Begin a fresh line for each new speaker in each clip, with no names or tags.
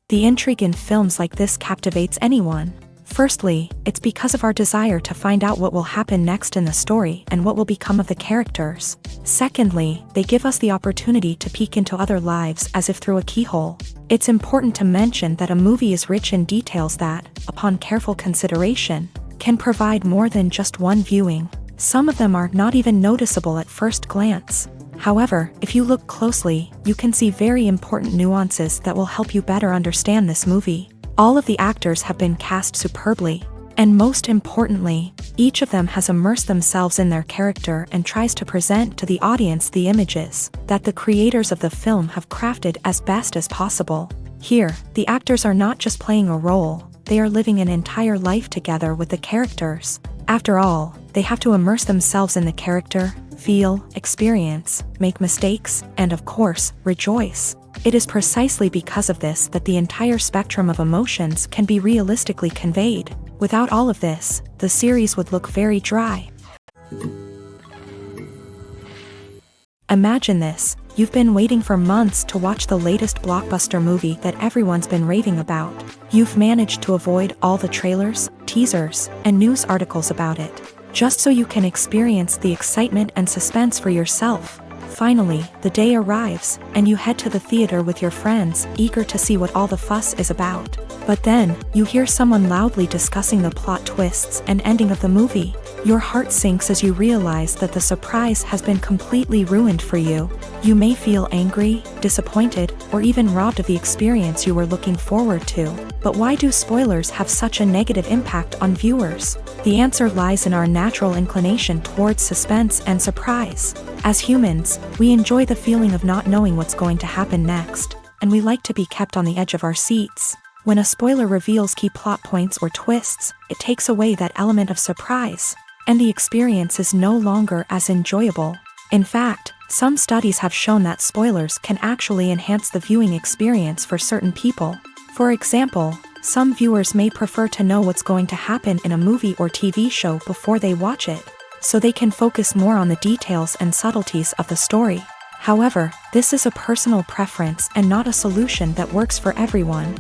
The intrigue in films like this captivates anyone. Firstly, it's because of our desire to find out what will happen next in the story and what will become of the characters. Secondly, they give us the opportunity to peek into other lives as if through a keyhole. It's important to mention that a movie is rich in details that, upon careful consideration, can provide more than just one viewing. Some of them are not even noticeable at first glance. However, if you look closely, you can see very important nuances that will help you better understand this movie. All of the actors have been cast superbly. And most importantly, each of them has immersed themselves in their character and tries to present to the audience the images that the creators of the film have crafted as best as possible. Here, the actors are not just playing a role, they are living an entire life together with the characters. After all, they have to immerse themselves in the character, feel, experience, make mistakes, and of course, rejoice. It is precisely because of this that the entire spectrum of emotions can be realistically conveyed. Without all of this, the series would look very dry. Imagine this, you've been waiting for months to watch the latest blockbuster movie that everyone's been raving about. You've managed to avoid all the trailers, teasers, and news articles about it, just so you can experience the excitement and suspense for yourself. Finally, the day arrives, and you head to the theater with your friends, eager to see what all the fuss is about. But then, you hear someone loudly discussing the plot twists and ending of the movie. Your heart sinks as you realize that the surprise has been completely ruined for you. You may feel angry, disappointed, or even robbed of the experience you were looking forward to. But why do spoilers have such a negative impact on viewers? The answer lies in our natural inclination towards suspense and surprise. As humans, we enjoy the feeling of not knowing what's going to happen next, and we like to be kept on the edge of our seats. When a spoiler reveals key plot points or twists, it takes away that element of surprise, and the experience is no longer as enjoyable. In fact, some studies have shown that spoilers can actually enhance the viewing experience for certain people. For example, some viewers may prefer to know what's going to happen in a movie or TV show before they watch it, so they can focus more on the details and subtleties of the story. However, this is a personal preference and not a solution that works for everyone.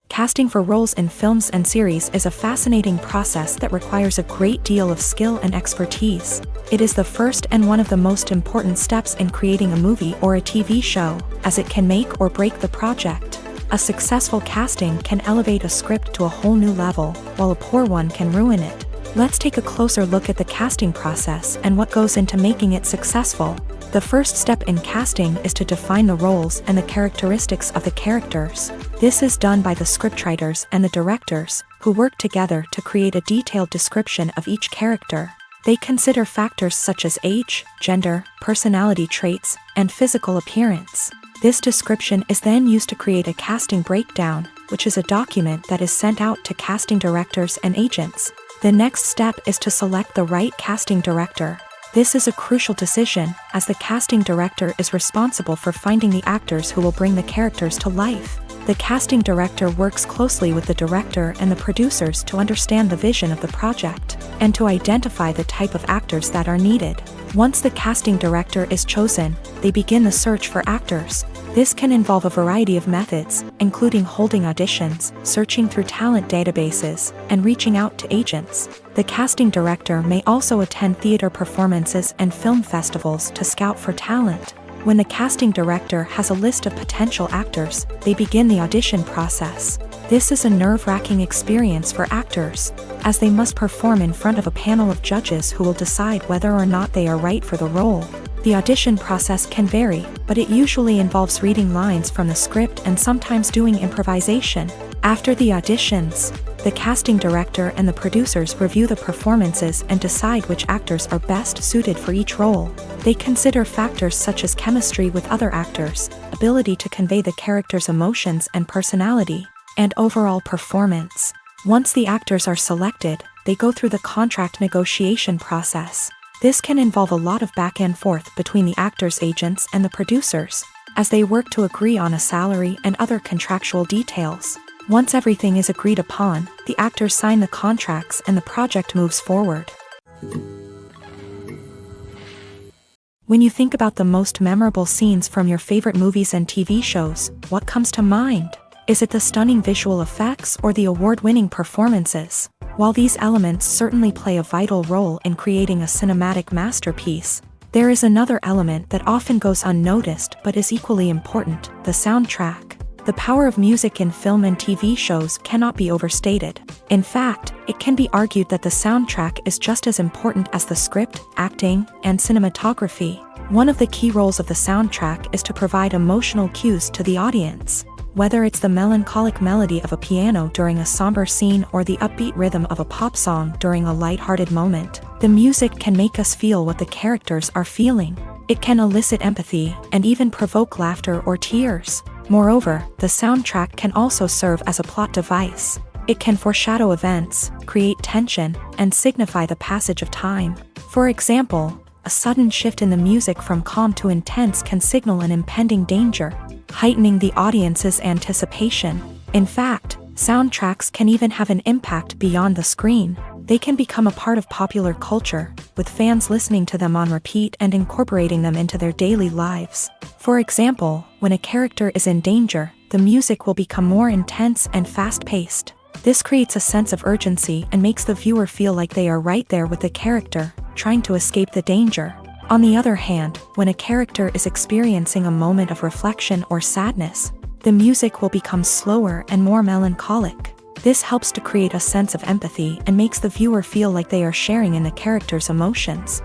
Casting for roles in films and series is a fascinating process that requires a great deal of skill and expertise. It is the first and one of the most important steps in creating a movie or a TV show, as it can make or break the project. A successful casting can elevate a script to a whole new level, while a poor one can ruin it. Let's take a closer look at the casting process and what goes into making it successful. The first step in casting is to define the roles and the characteristics of the characters. This is done by the scriptwriters and the directors, who work together to create a detailed description of each character. They consider factors such as age, gender, personality traits, and physical appearance. This description is then used to create a casting breakdown, which is a document that is sent out to casting directors and agents. The next step is to select the right casting director. This is a crucial decision, as the casting director is responsible for finding the actors who will bring the characters to life. The casting director works closely with the director and the producers to understand the vision of the project, and to identify the type of actors that are needed. Once the casting director is chosen, they begin the search for actors. This can involve a variety of methods, including holding auditions, searching through talent databases, and reaching out to agents. The casting director may also attend theater performances and film festivals to scout for talent. When the casting director has a list of potential actors, they begin the audition process. This is a nerve-wracking experience for actors, as they must perform in front of a panel of judges who will decide whether or not they are right for the role. The audition process can vary, but it usually involves reading lines from the script and sometimes doing improvisation. After the auditions, the casting director and the producers review the performances and decide which actors are best suited for each role. They consider factors such as chemistry with other actors, ability to convey the character's emotions and personality, and overall performance. Once the actors are selected, they go through the contract negotiation process. This can involve a lot of back and forth between the actors' agents and the producers, as they work to agree on a salary and other contractual details. Once everything is agreed upon, the actors sign the contracts and the project moves forward. When you think about the most memorable scenes from your favorite movies and TV shows, what comes to mind? Is it the stunning visual effects or the award-winning performances? While these elements certainly play a vital role in creating a cinematic masterpiece, there is another element that often goes unnoticed but is equally important: the soundtrack. The power of music in film and TV shows cannot be overstated. In fact, it can be argued that the soundtrack is just as important as the script, acting, and cinematography. One of the key roles of the soundtrack is to provide emotional cues to the audience. Whether it's the melancholic melody of a piano during a somber scene or the upbeat rhythm of a pop song during a lighthearted moment, the music can make us feel what the characters are feeling. It can elicit empathy and even provoke laughter or tears. Moreover, the soundtrack can also serve as a plot device. It can foreshadow events, create tension, and signify the passage of time. For example, a sudden shift in the music from calm to intense can signal an impending danger, heightening the audience's anticipation. In fact, soundtracks can even have an impact beyond the screen. They can become a part of popular culture, with fans listening to them on repeat and incorporating them into their daily lives. For example, when a character is in danger, the music will become more intense and fast-paced. This creates a sense of urgency and makes the viewer feel like they are right there with the character, trying to escape the danger. On the other hand, when a character is experiencing a moment of reflection or sadness, the music will become slower and more melancholic. This helps to create a sense of empathy and makes the viewer feel like they are sharing in the character's emotions.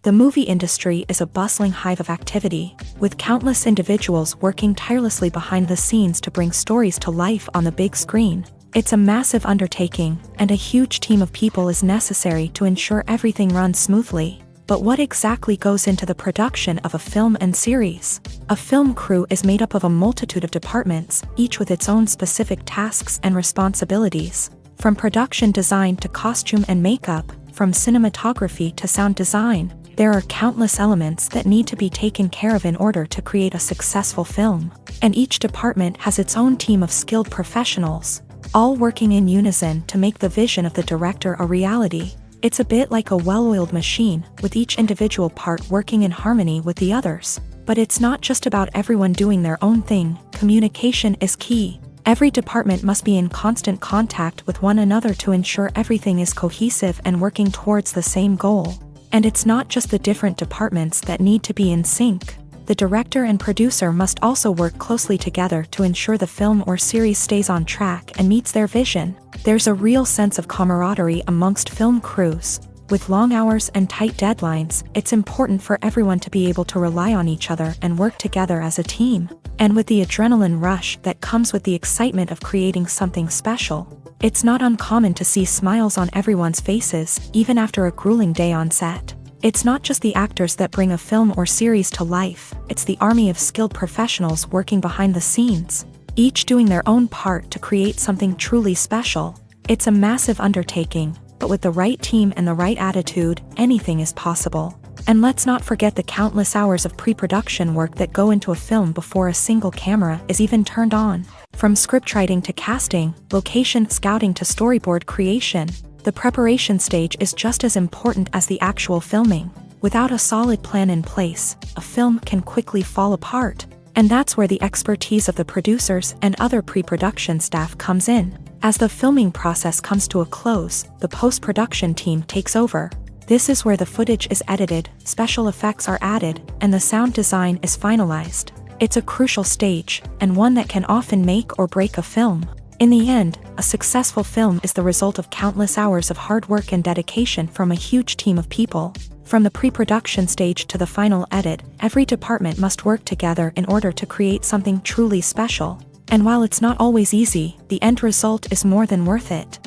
The movie industry is a bustling hive of activity, with countless individuals working tirelessly behind the scenes to bring stories to life on the big screen. It's a massive undertaking, and a huge team of people is necessary to ensure everything runs smoothly. But what exactly goes into the production of a film and series? A film crew is made up of a multitude of departments, each with its own specific tasks and responsibilities. From production design to costume and makeup, from cinematography to sound design, there are countless elements that need to be taken care of in order to create a successful film. And each department has its own team of skilled professionals, all working in unison to make the vision of the director a reality. It's a bit like a well-oiled machine, with each individual part working in harmony with the others. But it's not just about everyone doing their own thing. Communication is key. Every department must be in constant contact with one another to ensure everything is cohesive and working towards the same goal. And it's not just the different departments that need to be in sync. The director and producer must also work closely together to ensure the film or series stays on track and meets their vision. There's a real sense of camaraderie amongst film crews. With long hours and tight deadlines, it's important for everyone to be able to rely on each other and work together as a team. And with the adrenaline rush that comes with the excitement of creating something special, it's not uncommon to see smiles on everyone's faces, even after a grueling day on set. It's not just the actors that bring a film or series to life, it's the army of skilled professionals working behind the scenes, each doing their own part to create something truly special. It's a massive undertaking, but with the right team and the right attitude, anything is possible. And let's not forget the countless hours of pre-production work that go into a film before a single camera is even turned on. From scriptwriting to casting, location scouting to storyboard creation, the preparation stage is just as important as the actual filming. Without a solid plan in place, a film can quickly fall apart. And that's where the expertise of the producers and other pre-production staff comes in. As the filming process comes to a close, the post-production team takes over. This is where the footage is edited, special effects are added, and the sound design is finalized. It's a crucial stage, and one that can often make or break a film. In the end, a successful film is the result of countless hours of hard work and dedication from a huge team of people. From the pre-production stage to the final edit, every department must work together in order to create something truly special. And while it's not always easy, the end result is more than worth it.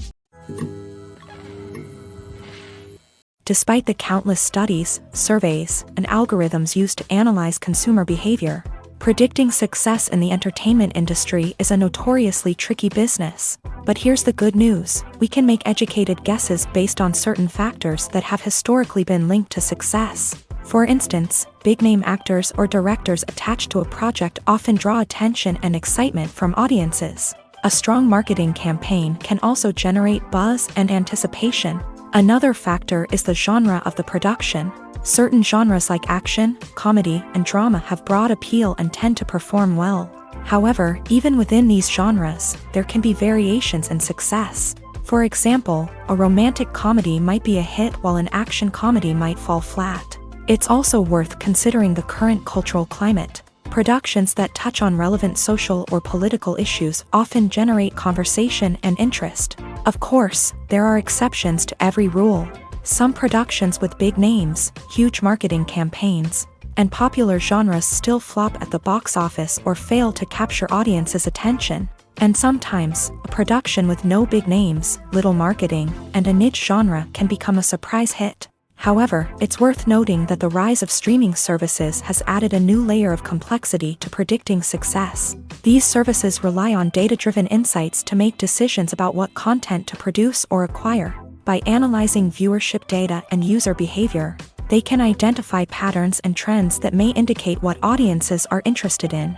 Despite the countless studies, surveys, and algorithms used to analyze consumer behavior, predicting success in the entertainment industry is a notoriously tricky business. But here's the good news: we can make educated guesses based on certain factors that have historically been linked to success. For instance, big-name actors or directors attached to a project often draw attention and excitement from audiences. A strong marketing campaign can also generate buzz and anticipation. Another factor is the genre of the production. Certain genres like action, comedy, and drama have broad appeal and tend to perform well. However, even within these genres, there can be variations in success. For example, a romantic comedy might be a hit while an action comedy might fall flat. It's also worth considering the current cultural climate. Productions that touch on relevant social or political issues often generate conversation and interest. Of course, there are exceptions to every rule. Some productions with big names, huge marketing campaigns, and popular genres still flop at the box office or fail to capture audiences' attention. And sometimes, a production with no big names, little marketing, and a niche genre can become a surprise hit. However, it's worth noting that the rise of streaming services has added a new layer of complexity to predicting success. These services rely on data-driven insights to make decisions about what content to produce or acquire. By analyzing viewership data and user behavior, they can identify patterns and trends that may indicate what audiences are interested in.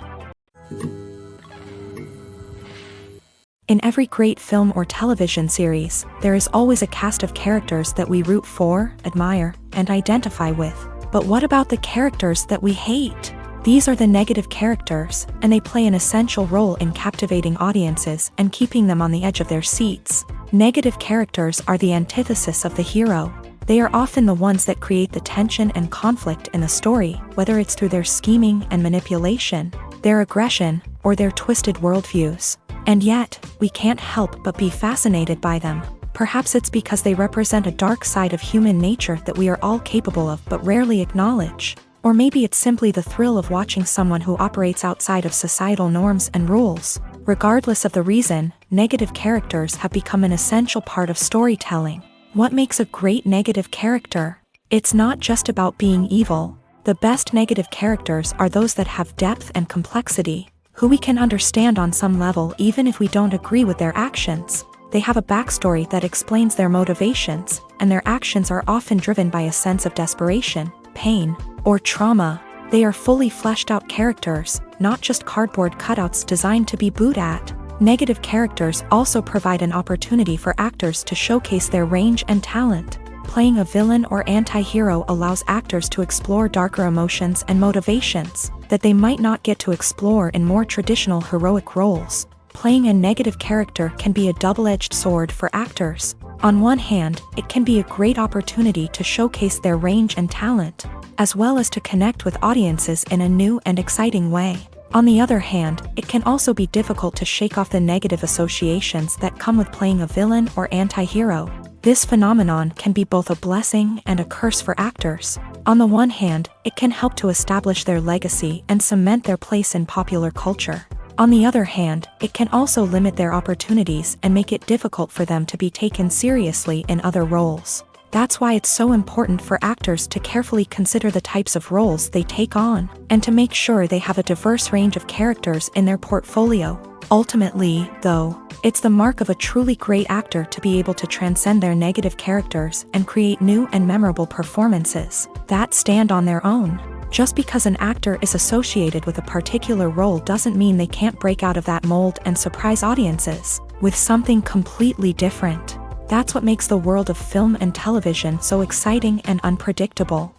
In every great film or television series, there is always a cast of characters that we root for, admire, and identify with. But what about the characters that we hate? These are the negative characters, and they play an essential role in captivating audiences and keeping them on the edge of their seats. Negative characters are the antithesis of the hero. They are often the ones that create the tension and conflict in the story, whether it's through their scheming and manipulation, their aggression, or their twisted worldviews. And yet, we can't help but be fascinated by them. Perhaps it's because they represent a dark side of human nature that we are all capable of but rarely acknowledge. Or maybe it's simply the thrill of watching someone who operates outside of societal norms and rules. Regardless of the reason, negative characters have become an essential part of storytelling. What makes a great negative character? It's not just about being evil. The best negative characters are those that have depth and complexity, who we can understand on some level even if we don't agree with their actions. They have a backstory that explains their motivations, and their actions are often driven by a sense of desperation, pain, or trauma. They are fully fleshed out characters, not just cardboard cutouts designed to be booed at. Negative characters also provide an opportunity for actors to showcase their range and talent. Playing a villain or anti-hero allows actors to explore darker emotions and motivations that they might not get to explore in more traditional heroic roles. Playing a negative character can be a double-edged sword for actors. On one hand, it can be a great opportunity to showcase their range and talent, as well as to connect with audiences in a new and exciting way. On the other hand, it can also be difficult to shake off the negative associations that come with playing a villain or anti-hero. This phenomenon can be both a blessing and a curse for actors. On the one hand, it can help to establish their legacy and cement their place in popular culture. On the other hand, it can also limit their opportunities and make it difficult for them to be taken seriously in other roles. That's why it's so important for actors to carefully consider the types of roles they take on, and to make sure they have a diverse range of characters in their portfolio. Ultimately, though, it's the mark of a truly great actor to be able to transcend their negative characters and create new and memorable performances that stand on their own. Just because an actor is associated with a particular role doesn't mean they can't break out of that mold and surprise audiences with something completely different. That's what makes the world of film and television so exciting and unpredictable.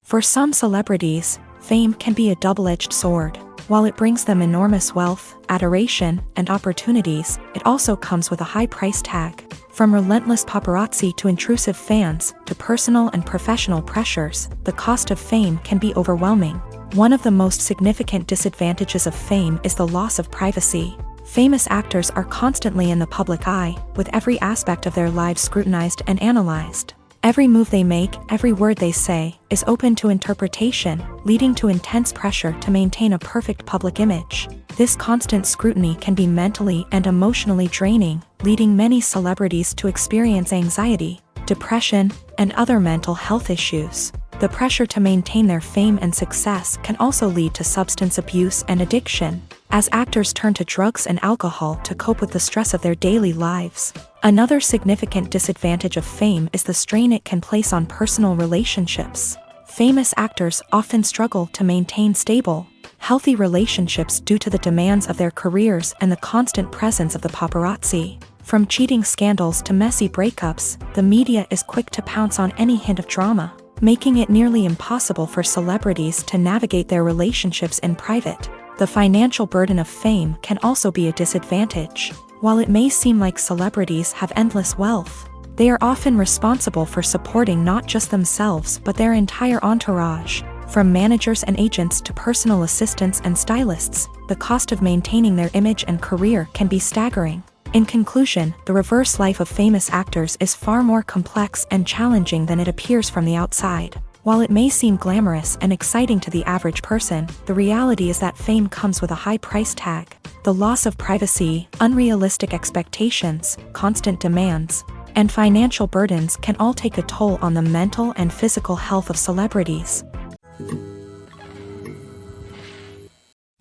For some celebrities, fame can be a double-edged sword. While it brings them enormous wealth, adoration, and opportunities, it also comes with a high price tag. From relentless paparazzi to intrusive fans, to personal and professional pressures, the cost of fame can be overwhelming. One of the most significant disadvantages of fame is the loss of privacy. Famous actors are constantly in the public eye, with every aspect of their lives scrutinized and analyzed. Every move they make, every word they say, is open to interpretation, leading to intense pressure to maintain a perfect public image. This constant scrutiny can be mentally and emotionally draining, leading many celebrities to experience anxiety, depression, and other mental health issues. The pressure to maintain their fame and success can also lead to substance abuse and addiction, as actors turn to drugs and alcohol to cope with the stress of their daily lives. Another significant disadvantage of fame is the strain it can place on personal relationships. Famous actors often struggle to maintain stable, healthy relationships due to the demands of their careers and the constant presence of the paparazzi. From cheating scandals to messy breakups, the media is quick to pounce on any hint of drama, making it nearly impossible for celebrities to navigate their relationships in private. The financial burden of fame can also be a disadvantage. While it may seem like celebrities have endless wealth, they are often responsible for supporting not just themselves but their entire entourage. From managers and agents to personal assistants and stylists, the cost of maintaining their image and career can be staggering. In conclusion, the reverse life of famous actors is far more complex and challenging than it appears from the outside. While it may seem glamorous and exciting to the average person, the reality is that fame comes with a high price tag. The loss of privacy, unrealistic expectations, constant demands, and financial burdens can all take a toll on the mental and physical health of celebrities.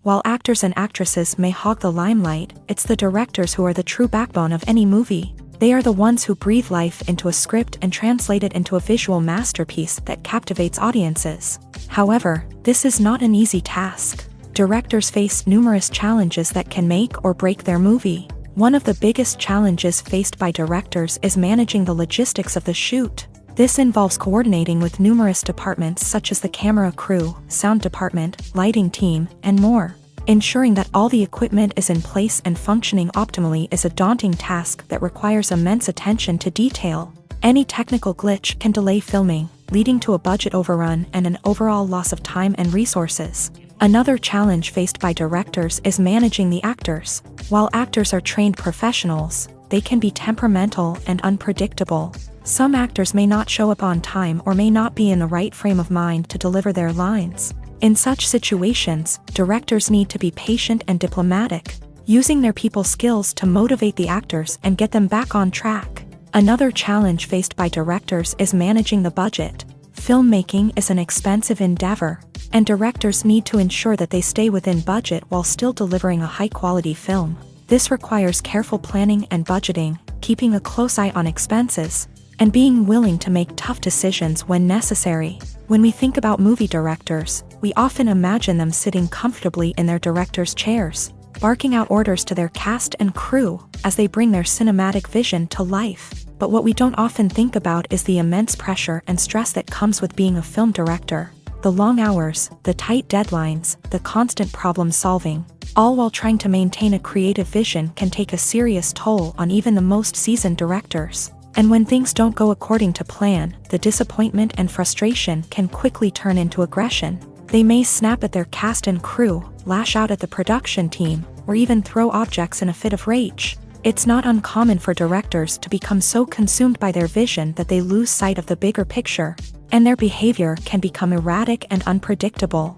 While actors and actresses may hog the limelight, it's the directors who are the true backbone of any movie. They are the ones who breathe life into a script and translate it into a visual masterpiece that captivates audiences. However, this is not an easy task. Directors face numerous challenges that can make or break their movie. One of the biggest challenges faced by directors is managing the logistics of the shoot. This involves coordinating with numerous departments such as the camera crew, sound department, lighting team, and more. Ensuring that all the equipment is in place and functioning optimally is a daunting task that requires immense attention to detail. Any technical glitch can delay filming, leading to a budget overrun and an overall loss of time and resources. Another challenge faced by directors is managing the actors. While actors are trained professionals, they can be temperamental and unpredictable. Some actors may not show up on time or may not be in the right frame of mind to deliver their lines. In such situations, directors need to be patient and diplomatic, using their people skills to motivate the actors and get them back on track. Another challenge faced by directors is managing the budget. Filmmaking is an expensive endeavor, and directors need to ensure that they stay within budget while still delivering a high-quality film. This requires careful planning and budgeting, keeping a close eye on expenses, and being willing to make tough decisions when necessary. When we think about movie directors, we often imagine them sitting comfortably in their director's chairs, barking out orders to their cast and crew as they bring their cinematic vision to life. But what we don't often think about is the immense pressure and stress that comes with being a film director. The long hours, the tight deadlines, the constant problem solving, all while trying to maintain a creative vision can take a serious toll on even the most seasoned directors. And when things don't go according to plan, the disappointment and frustration can quickly turn into aggression. They may snap at their cast and crew, lash out at the production team, or even throw objects in a fit of rage. It's not uncommon for directors to become so consumed by their vision that they lose sight of the bigger picture, and their behavior can become erratic and unpredictable.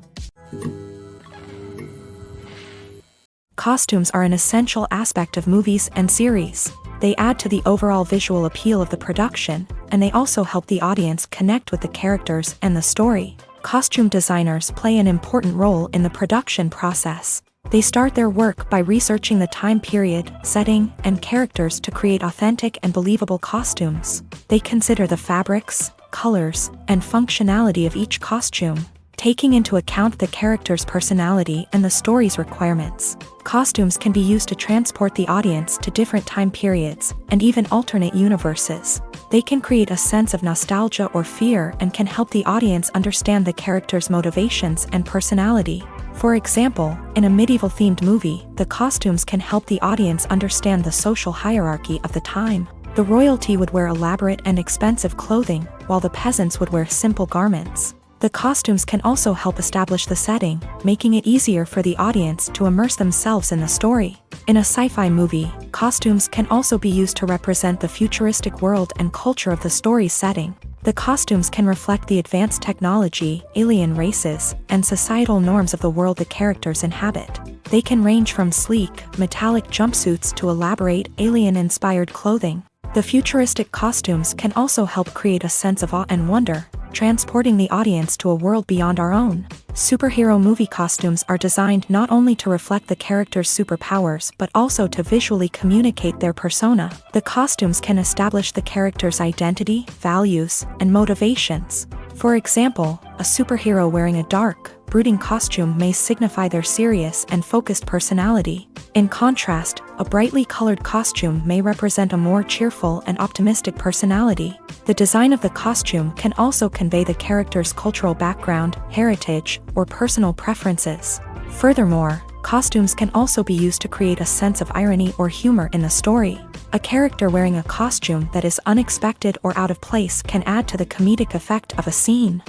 Costumes are an essential aspect of movies and series. They add to the overall visual appeal of the production, and they also help the audience connect with the characters and the story. Costume designers play an important role in the production process. They start their work by researching the time period, setting, and characters to create authentic and believable costumes. They consider the fabrics, colors, and functionality of each costume, taking into account the character's personality and the story's requirements. Costumes can be used to transport the audience to different time periods and even alternate universes. They can create a sense of nostalgia or fear and can help the audience understand the character's motivations and personality. For example, in a medieval-themed movie, the costumes can help the audience understand the social hierarchy of the time. The royalty would wear elaborate and expensive clothing, while the peasants would wear simple garments. The costumes can also help establish the setting, making it easier for the audience to immerse themselves in the story. In a sci-fi movie, costumes can also be used to represent the futuristic world and culture of the story's setting. The costumes can reflect the advanced technology, alien races, and societal norms of the world the characters inhabit. They can range from sleek, metallic jumpsuits to elaborate, alien-inspired clothing. The futuristic costumes can also help create a sense of awe and wonder, transporting the audience to a world beyond our own. Superhero movie costumes are designed not only to reflect the character's superpowers but also to visually communicate their persona. The costumes can establish the character's identity, values, and motivations. For example, a superhero wearing a dark, brooding costume may signify their serious and focused personality. In contrast, a brightly colored costume may represent a more cheerful and optimistic personality. The design of the costume can also convey the character's cultural background, heritage, or personal preferences. Furthermore, costumes can also be used to create a sense of irony or humor in the story. A character wearing a costume that is unexpected or out of place can add to the comedic effect of a scene.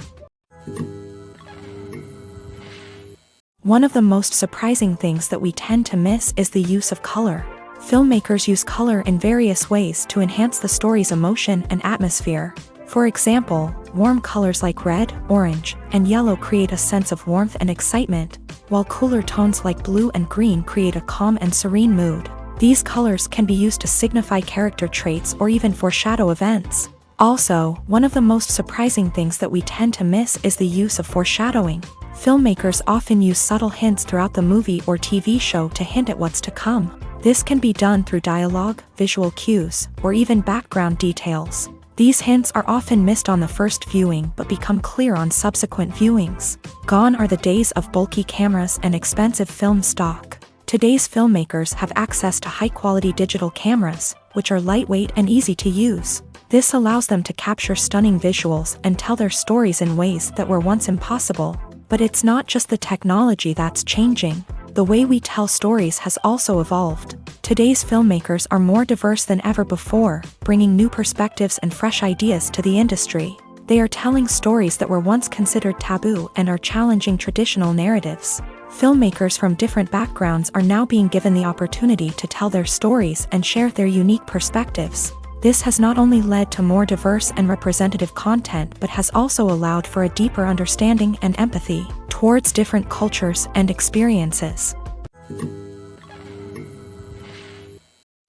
One of the most surprising things that we tend to miss is the use of color. Filmmakers use color in various ways to enhance the story's emotion and atmosphere. For example, warm colors like red, orange, and yellow create a sense of warmth and excitement, while cooler tones like blue and green create a calm and serene mood. These colors can be used to signify character traits or even foreshadow events. Also, one of the most surprising things that we tend to miss is the use of foreshadowing. Filmmakers often use subtle hints throughout the movie or TV show to hint at what's to come. This can be done through dialogue, visual cues, or even background details. These hints are often missed on the first viewing but become clear on subsequent viewings. Gone are the days of bulky cameras and expensive film stock. Today's filmmakers have access to high-quality digital cameras, which are lightweight and easy to use. This allows them to capture stunning visuals and tell their stories in ways that were once impossible. But it's not just the technology that's changing. The way we tell stories has also evolved. Today's filmmakers are more diverse than ever before, bringing new perspectives and fresh ideas to the industry. They are telling stories that were once considered taboo and are challenging traditional narratives. Filmmakers from different backgrounds are now being given the opportunity to tell their stories and share their unique perspectives. This has not only led to more diverse and representative content but has also allowed for a deeper understanding and empathy towards different cultures and experiences.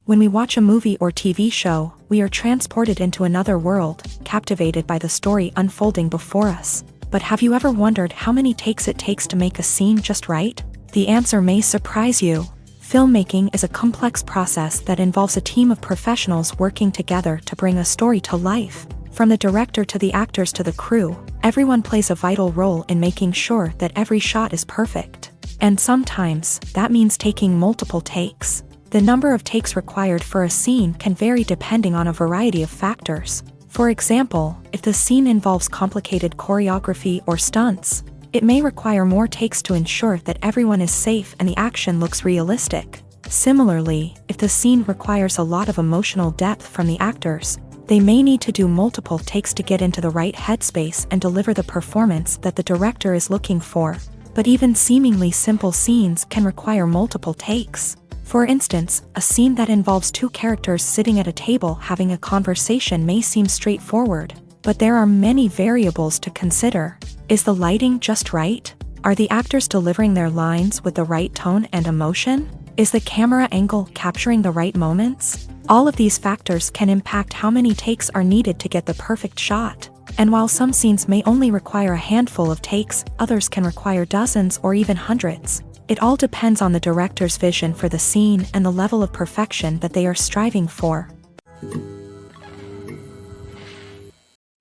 When we watch a movie or TV show, we are transported into another world, captivated by the story unfolding before us. But have you ever wondered how many takes it takes to make a scene just right? The answer may surprise you. Filmmaking is a complex process that involves a team of professionals working together to bring a story to life. From the director to the actors to the crew, everyone plays a vital role in making sure that every shot is perfect. And sometimes, that means taking multiple takes. The number of takes required for a scene can vary depending on a variety of factors. For example, if the scene involves complicated choreography or stunts, it may require more takes to ensure that everyone is safe and the action looks realistic. Similarly, if the scene requires a lot of emotional depth from the actors, they may need to do multiple takes to get into the right headspace and deliver the performance that the director is looking for. But even seemingly simple scenes can require multiple takes. For instance, a scene that involves two characters sitting at a table having a conversation may seem straightforward, but there are many variables to consider. Is the lighting just right? Are the actors delivering their lines with the right tone and emotion? Is the camera angle capturing the right moments? All of these factors can impact how many takes are needed to get the perfect shot. And while some scenes may only require a handful of takes, others can require dozens or even hundreds. It all depends on the director's vision for the scene and the level of perfection that they are striving for.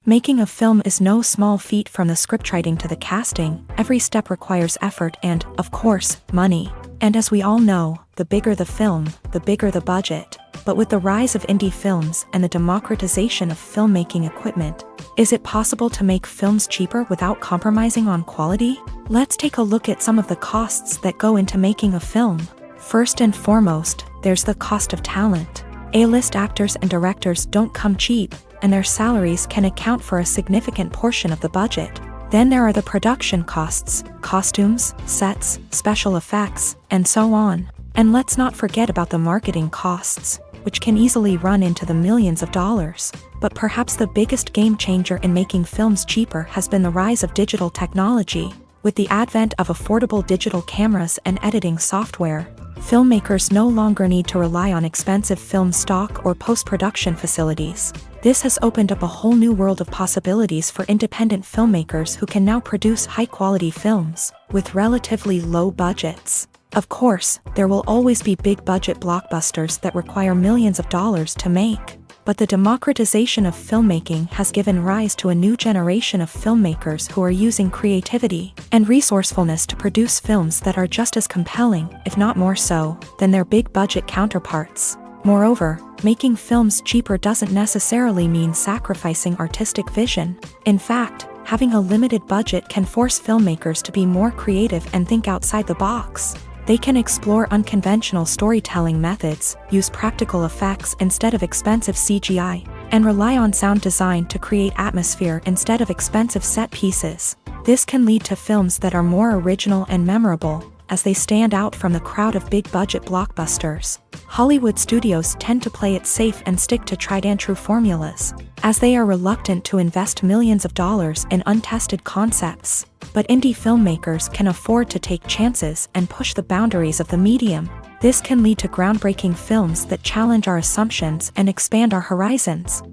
Making a film is no small feat. From the scriptwriting to the casting, every step requires effort and, of course, money. And as we all know, the bigger the film, the bigger the budget. But with the rise of indie films and the democratization of filmmaking equipment, is it possible to make films cheaper without compromising on quality? Let's take a look at some of the costs that go into making a film. First and foremost, there's the cost of talent. A-list actors and directors don't come cheap, and their salaries can account for a significant portion of the budget. Then there are the production costs, costumes, sets, special effects, and so on. And let's not forget about the marketing costs, which can easily run into the millions of dollars. But perhaps the biggest game changer in making films cheaper has been the rise of digital technology. With the advent of affordable digital cameras and editing software, filmmakers no longer need to rely on expensive film stock or post-production facilities. This has opened up a whole new world of possibilities for independent filmmakers who can now produce high-quality films with relatively low budgets. Of course, there will always be big-budget blockbusters that require millions of dollars to make. But the democratization of filmmaking has given rise to a new generation of filmmakers who are using creativity and resourcefulness to produce films that are just as compelling, if not more so, than their big-budget counterparts. Moreover, making films cheaper doesn't necessarily mean sacrificing artistic vision. In fact, having a limited budget can force filmmakers to be more creative and think outside the box. They can explore unconventional storytelling methods, use practical effects instead of expensive CGI, and rely on sound design to create atmosphere instead of expensive set pieces. This can lead to films that are more original and memorable, as they stand out from the crowd of big-budget blockbusters. Hollywood studios tend to play it safe and stick to tried-and-true formulas, as they are reluctant to invest millions of dollars in untested concepts. But indie filmmakers can afford to take chances and push the boundaries of the medium. This can lead to groundbreaking films that challenge our assumptions and expand our horizons.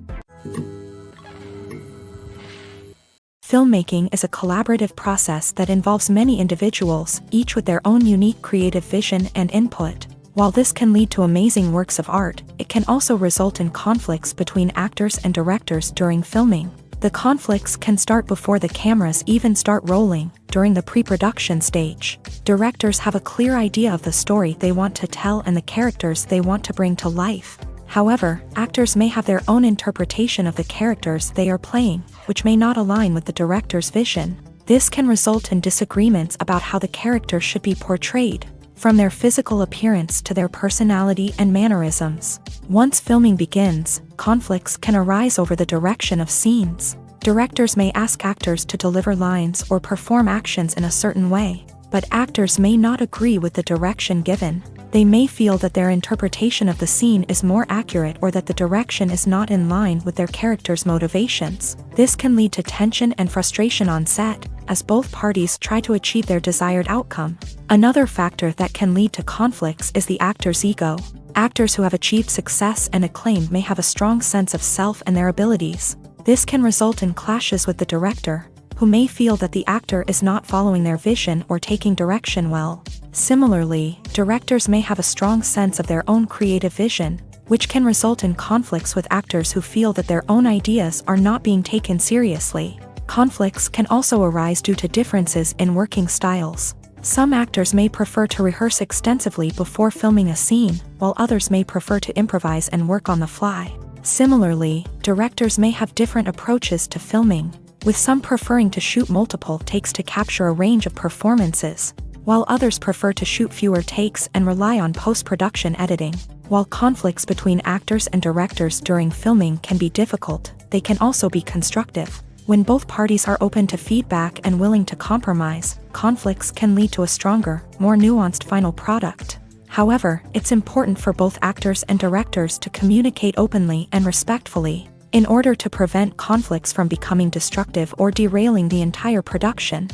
Filmmaking is a collaborative process that involves many individuals, each with their own unique creative vision and input. While this can lead to amazing works of art, it can also result in conflicts between actors and directors during filming. The conflicts can start before the cameras even start rolling, during the pre-production stage. Directors have a clear idea of the story they want to tell and the characters they want to bring to life. However, actors may have their own interpretation of the characters they are playing, which may not align with the director's vision. This can result in disagreements about how the characters should be portrayed, from their physical appearance to their personality and mannerisms. Once filming begins, conflicts can arise over the direction of scenes. Directors may ask actors to deliver lines or perform actions in a certain way, but actors may not agree with the direction given. They may feel that their interpretation of the scene is more accurate or that the direction is not in line with their character's motivations. This can lead to tension and frustration on set, as both parties try to achieve their desired outcome. Another factor that can lead to conflicts is the actor's ego. Actors who have achieved success and acclaim may have a strong sense of self and their abilities. This can result in clashes with the director, who may feel that the actor is not following their vision or taking direction well. Similarly, directors may have a strong sense of their own creative vision, which can result in conflicts with actors who feel that their own ideas are not being taken seriously. Conflicts can also arise due to differences in working styles. Some actors may prefer to rehearse extensively before filming a scene, while others may prefer to improvise and work on the fly. Similarly, directors may have different approaches to filming, with some preferring to shoot multiple takes to capture a range of performances, while others prefer to shoot fewer takes and rely on post-production editing. While conflicts between actors and directors during filming can be difficult, they can also be constructive. When both parties are open to feedback and willing to compromise, conflicts can lead to a stronger, more nuanced final product. However, it's important for both actors and directors to communicate openly and respectfully, in order to prevent conflicts from becoming destructive or derailing the entire production.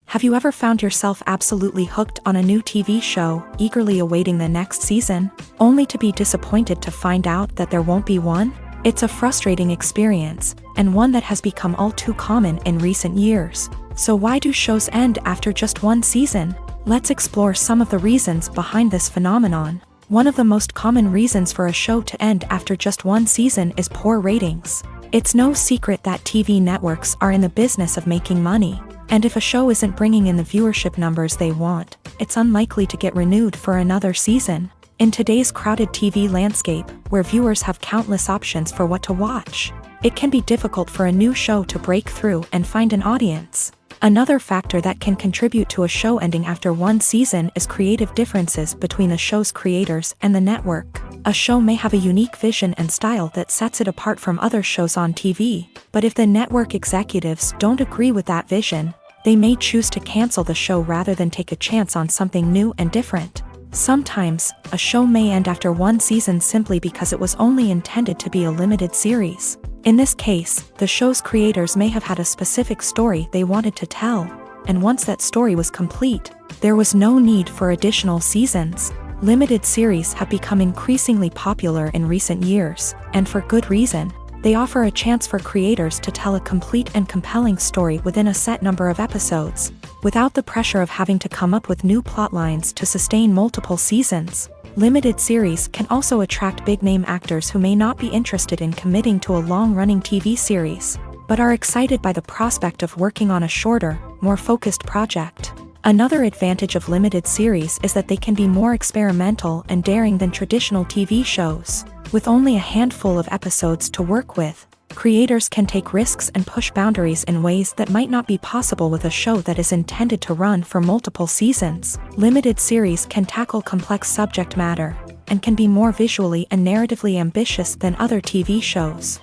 Have you ever found yourself absolutely hooked on a new TV show, eagerly awaiting the next season, only to be disappointed to find out that there won't be one? It's a frustrating experience, and one that has become all too common in recent years. So why do shows end after just one season? Let's explore some of the reasons behind this phenomenon. One of the most common reasons for a show to end after just one season is poor ratings. It's no secret that TV networks are in the business of making money, and if a show isn't bringing in the viewership numbers they want, it's unlikely to get renewed for another season. In today's crowded TV landscape, where viewers have countless options for what to watch, it can be difficult for a new show to break through and find an audience. Another factor that can contribute to a show ending after one season is creative differences between the show's creators and the network. A show may have a unique vision and style that sets it apart from other shows on TV, but if the network executives don't agree with that vision, they may choose to cancel the show rather than take a chance on something new and different. Sometimes, a show may end after one season simply because it was only intended to be a limited series. In this case, the show's creators may have had a specific story they wanted to tell, and once that story was complete, there was no need for additional seasons. Limited series have become increasingly popular in recent years, and for good reason. They offer a chance for creators to tell a complete and compelling story within a set number of episodes, without the pressure of having to come up with new plotlines to sustain multiple seasons. Limited series can also attract big-name actors who may not be interested in committing to a long-running TV series, but are excited by the prospect of working on a shorter, more focused project. Another advantage of limited series is that they can be more experimental and daring than traditional TV shows. With only a handful of episodes to work with, creators can take risks and push boundaries in ways that might not be possible with a show that is intended to run for multiple seasons. Limited series can tackle complex subject matter, and can be more visually and narratively ambitious than other TV shows.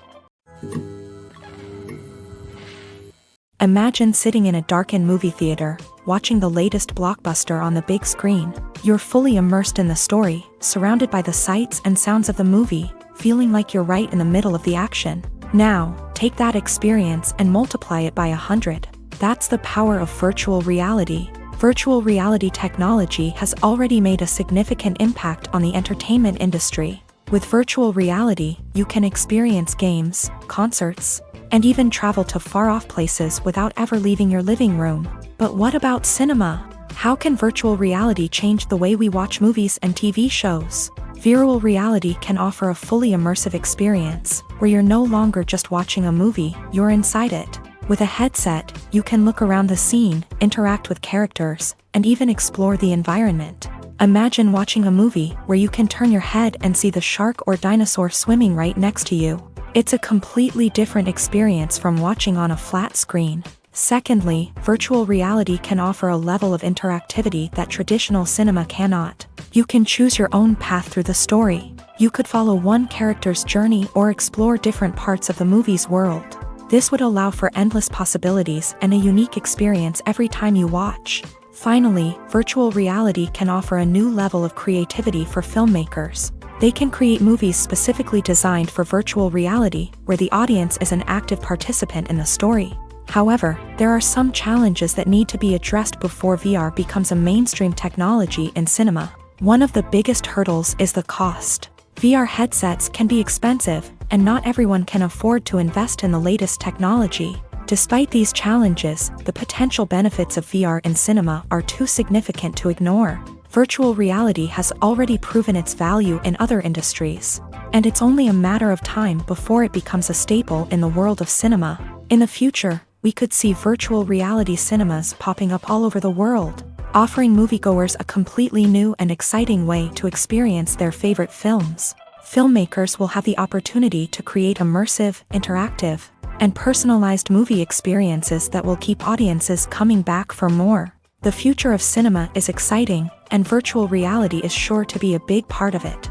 Imagine sitting in a darkened movie theater, watching the latest blockbuster on the big screen. You're fully immersed in the story, surrounded by the sights and sounds of the movie, feeling like you're right in the middle of the action. Now, take that experience and multiply it by 100. That's the power of virtual reality. Virtual reality technology has already made a significant impact on the entertainment industry. With virtual reality, you can experience games, concerts, and even travel to far-off places without ever leaving your living room. But what about cinema? How can virtual reality change the way we watch movies and TV shows? Virtual reality can offer a fully immersive experience, where you're no longer just watching a movie, you're inside it. With a headset, you can look around the scene, interact with characters, and even explore the environment. Imagine watching a movie where you can turn your head and see the shark or dinosaur swimming right next to you. It's a completely different experience from watching on a flat screen. Secondly, virtual reality can offer a level of interactivity that traditional cinema cannot. You can choose your own path through the story. You could follow one character's journey or explore different parts of the movie's world. This would allow for endless possibilities and a unique experience every time you watch. Finally, virtual reality can offer a new level of creativity for filmmakers. They can create movies specifically designed for virtual reality, where the audience is an active participant in the story. However, there are some challenges that need to be addressed before VR becomes a mainstream technology in cinema. One of the biggest hurdles is the cost. VR headsets can be expensive, and not everyone can afford to invest in the latest technology. Despite these challenges, the potential benefits of VR in cinema are too significant to ignore. Virtual reality has already proven its value in other industries, and it's only a matter of time before it becomes a staple in the world of cinema. In the future, we could see virtual reality cinemas popping up all over the world, offering moviegoers a completely new and exciting way to experience their favorite films. Filmmakers will have the opportunity to create immersive, interactive, and personalized movie experiences that will keep audiences coming back for more. The future of cinema is exciting, and virtual reality is sure to be a big part of it.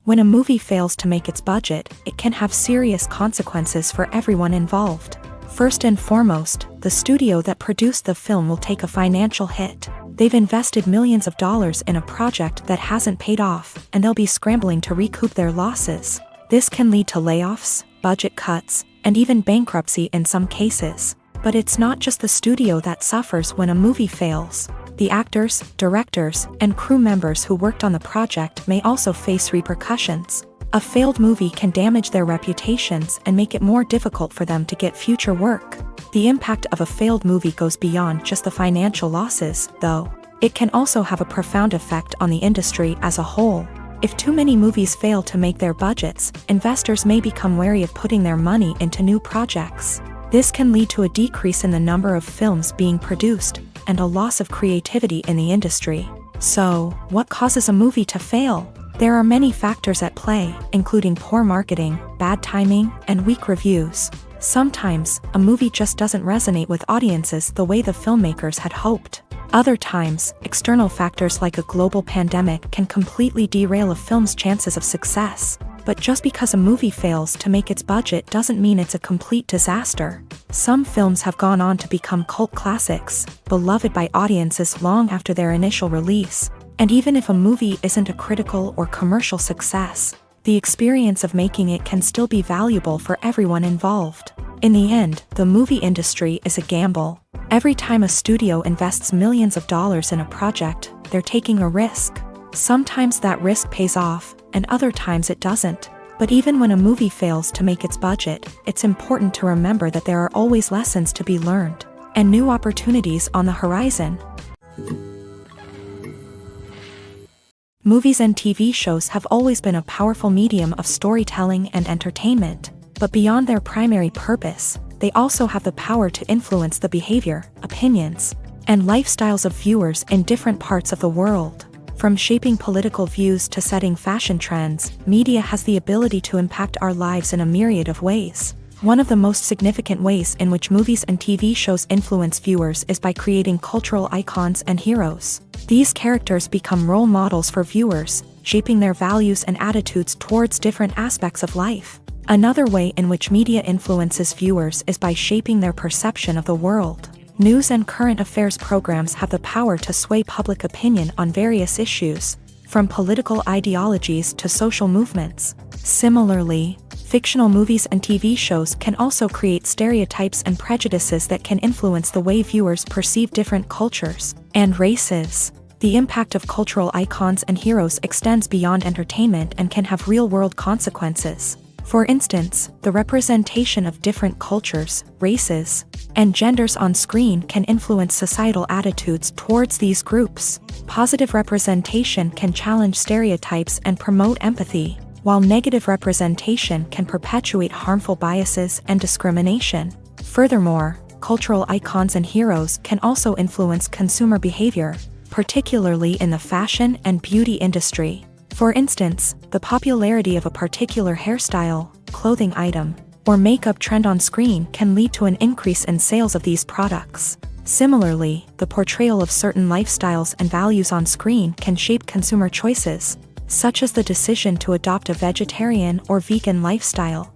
When a movie fails to make its budget, it can have serious consequences for everyone involved. First and foremost, the studio that produced the film will take a financial hit. They've invested millions of dollars in a project that hasn't paid off, and they'll be scrambling to recoup their losses. This can lead to layoffs, budget cuts, and even bankruptcy in some cases. But it's not just the studio that suffers when a movie fails. The actors, directors, and crew members who worked on the project may also face repercussions. A failed movie can damage their reputations and make it more difficult for them to get future work. The impact of a failed movie goes beyond just the financial losses, though. It can also have a profound effect on the industry as a whole. If too many movies fail to make their budgets, investors may become wary of putting their money into new projects. This can lead to a decrease in the number of films being produced, and a loss of creativity in the industry. So, what causes a movie to fail? There are many factors at play, including poor marketing, bad timing, and weak reviews. Sometimes, a movie just doesn't resonate with audiences the way the filmmakers had hoped. Other times, external factors like a global pandemic can completely derail a film's chances of success. But just because a movie fails to make its budget doesn't mean it's a complete disaster. Some films have gone on to become cult classics, beloved by audiences long after their initial release. And even if a movie isn't a critical or commercial success, the experience of making it can still be valuable for everyone involved. In the end, the movie industry is a gamble. Every time a studio invests millions of dollars in a project, they're taking a risk. Sometimes that risk pays off, and other times it doesn't. But even when a movie fails to make its budget, it's important to remember that there are always lessons to be learned, and new opportunities on the horizon. Movies and TV shows have always been a powerful medium of storytelling and entertainment, but beyond their primary purpose, they also have the power to influence the behavior, opinions, and lifestyles of viewers in different parts of the world. From shaping political views to setting fashion trends, media has the ability to impact our lives in a myriad of ways. One of the most significant ways in which movies and TV shows influence viewers is by creating cultural icons and heroes. These characters become role models for viewers, shaping their values and attitudes towards different aspects of life. Another way in which media influences viewers is by shaping their perception of the world. News and current affairs programs have the power to sway public opinion on various issues, from political ideologies to social movements. Similarly, fictional movies and TV shows can also create stereotypes and prejudices that can influence the way viewers perceive different cultures and races. The impact of cultural icons and heroes extends beyond entertainment and can have real-world consequences. For instance, the representation of different cultures, races, and genders on screen can influence societal attitudes towards these groups. Positive representation can challenge stereotypes and promote empathy, while negative representation can perpetuate harmful biases and discrimination. Furthermore, cultural icons and heroes can also influence consumer behavior, particularly in the fashion and beauty industry. For instance, the popularity of a particular hairstyle, clothing item, or makeup trend on screen can lead to an increase in sales of these products. Similarly, the portrayal of certain lifestyles and values on screen can shape consumer choices, such as the decision to adopt a vegetarian or vegan lifestyle.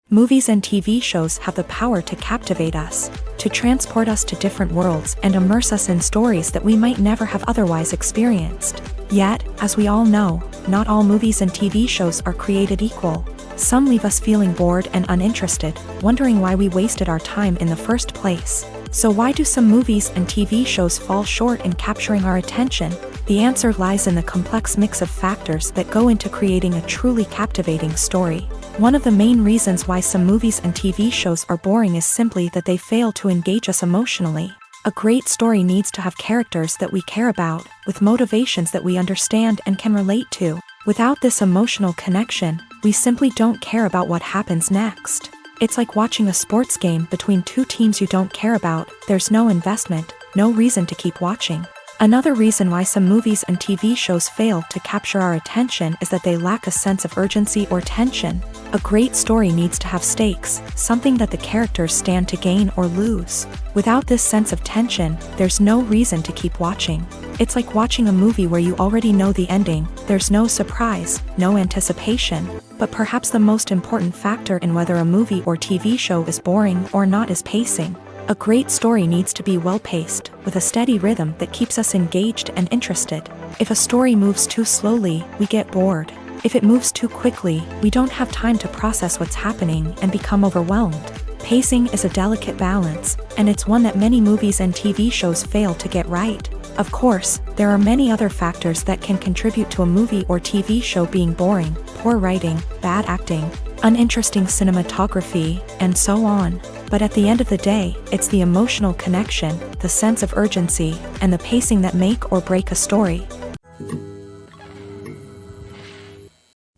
Movies and TV shows have the power to captivate us, to transport us to different worlds and immerse us in stories that we might never have otherwise experienced. Yet, as we all know, not all movies and TV shows are created equal. Some leave us feeling bored and uninterested, wondering why we wasted our time in the first place. So why do some movies and TV shows fall short in capturing our attention? The answer lies in the complex mix of factors that go into creating a truly captivating story. One of the main reasons why some movies and TV shows are boring is simply that they fail to engage us emotionally. A great story needs to have characters that we care about, with motivations that we understand and can relate to. Without this emotional connection, we simply don't care about what happens next. It's like watching a sports game between two teams you don't care about. There's no investment, no reason to keep watching. Another reason why some movies and TV shows fail to capture our attention is that they lack a sense of urgency or tension. A great story needs to have stakes, something that the characters stand to gain or lose. Without this sense of tension, there's no reason to keep watching. It's like watching a movie where you already know the ending. There's no surprise, no anticipation. But perhaps the most important factor in whether a movie or TV show is boring or not is pacing. A great story needs to be well-paced, with a steady rhythm that keeps us engaged and interested. If a story moves too slowly, we get bored. If it moves too quickly, we don't have time to process what's happening and become overwhelmed. Pacing is a delicate balance, and it's one that many movies and TV shows fail to get right. Of course, there are many other factors that can contribute to a movie or TV show being boring: poor writing, bad acting, uninteresting cinematography, and so on. But at the end of the day, it's the emotional connection, the sense of urgency, and the pacing that make or break a story.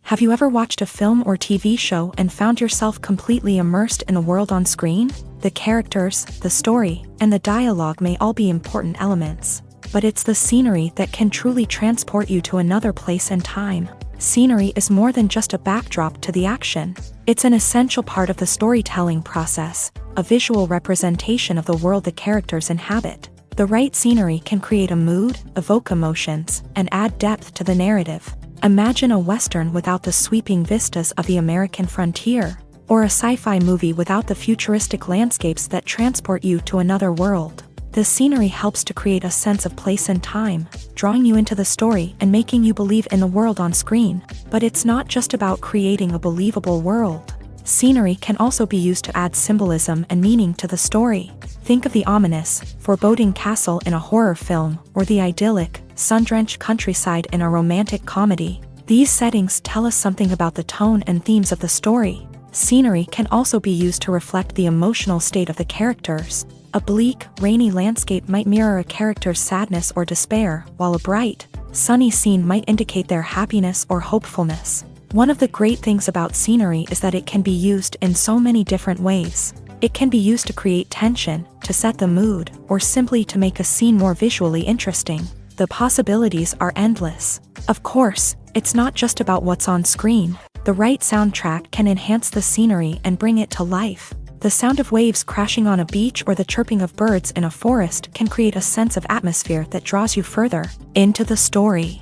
Have you ever watched a film or TV show and found yourself completely immersed in the world on screen? The characters, the story, and the dialogue may all be important elements, but it's the scenery that can truly transport you to another place and time. Scenery is more than just a backdrop to the action. It's an essential part of the storytelling process, a visual representation of the world the characters inhabit. The right scenery can create a mood, evoke emotions, and add depth to the narrative. Imagine a Western without the sweeping vistas of the American frontier, or a sci-fi movie without the futuristic landscapes that transport you to another world. The scenery helps to create a sense of place and time, drawing you into the story and making you believe in the world on screen. But it's not just about creating a believable world. Scenery can also be used to add symbolism and meaning to the story. Think of the ominous, foreboding castle in a horror film, or the idyllic, sun-drenched countryside in a romantic comedy. These settings tell us something about the tone and themes of the story. Scenery can also be used to reflect the emotional state of the characters. A bleak, rainy landscape might mirror a character's sadness or despair, while a bright, sunny scene might indicate their happiness or hopefulness. One of the great things about scenery is that it can be used in so many different ways. It can be used to create tension, to set the mood, or simply to make a scene more visually interesting. The possibilities are endless. Of course, it's not just about what's on screen. The right soundtrack can enhance the scenery and bring it to life. The sound of waves crashing on a beach or the chirping of birds in a forest can create a sense of atmosphere that draws you further into the story.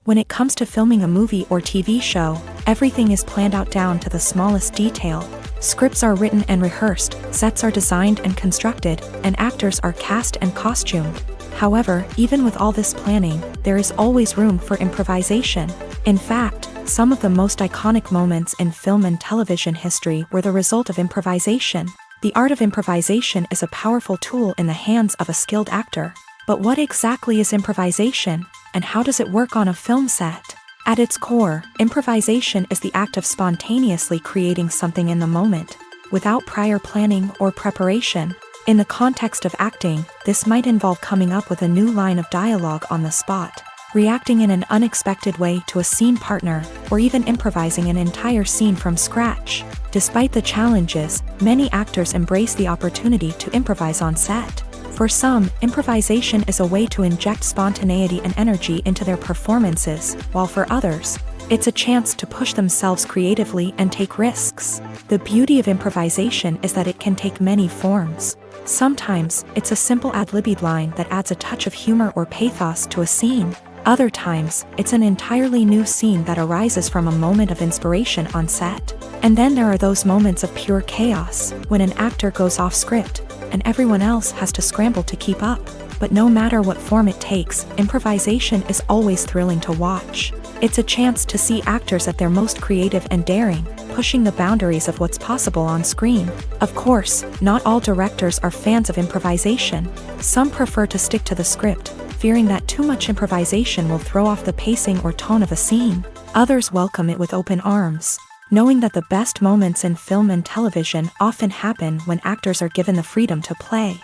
When it comes to filming a movie or TV show, everything is planned out down to the smallest detail. Scripts are written and rehearsed, sets are designed and constructed, and actors are cast and costumed. However, even with all this planning, there is always room for improvisation. In fact, some of the most iconic moments in film and television history were the result of improvisation. The art of improvisation is a powerful tool in the hands of a skilled actor. But what exactly is improvisation, and how does it work on a film set? At its core, improvisation is the act of spontaneously creating something in the moment, without prior planning or preparation. In the context of acting, this might involve coming up with a new line of dialogue on the spot, reacting in an unexpected way to a scene partner, or even improvising an entire scene from scratch. Despite the challenges, many actors embrace the opportunity to improvise on set. For some, improvisation is a way to inject spontaneity and energy into their performances, while for others, it's a chance to push themselves creatively and take risks. The beauty of improvisation is that it can take many forms. Sometimes, it's a simple ad-libbed line that adds a touch of humor or pathos to a scene. Other times, it's an entirely new scene that arises from a moment of inspiration on set. And then there are those moments of pure chaos, when an actor goes off script, and everyone else has to scramble to keep up. But no matter what form it takes, improvisation is always thrilling to watch. It's a chance to see actors at their most creative and daring, pushing the boundaries of what's possible on screen. Of course, not all directors are fans of improvisation. Some prefer to stick to the script, fearing that too much improvisation will throw off the pacing or tone of a scene. Others welcome it with open arms, knowing that the best moments in film and television often happen when actors are given the freedom to play.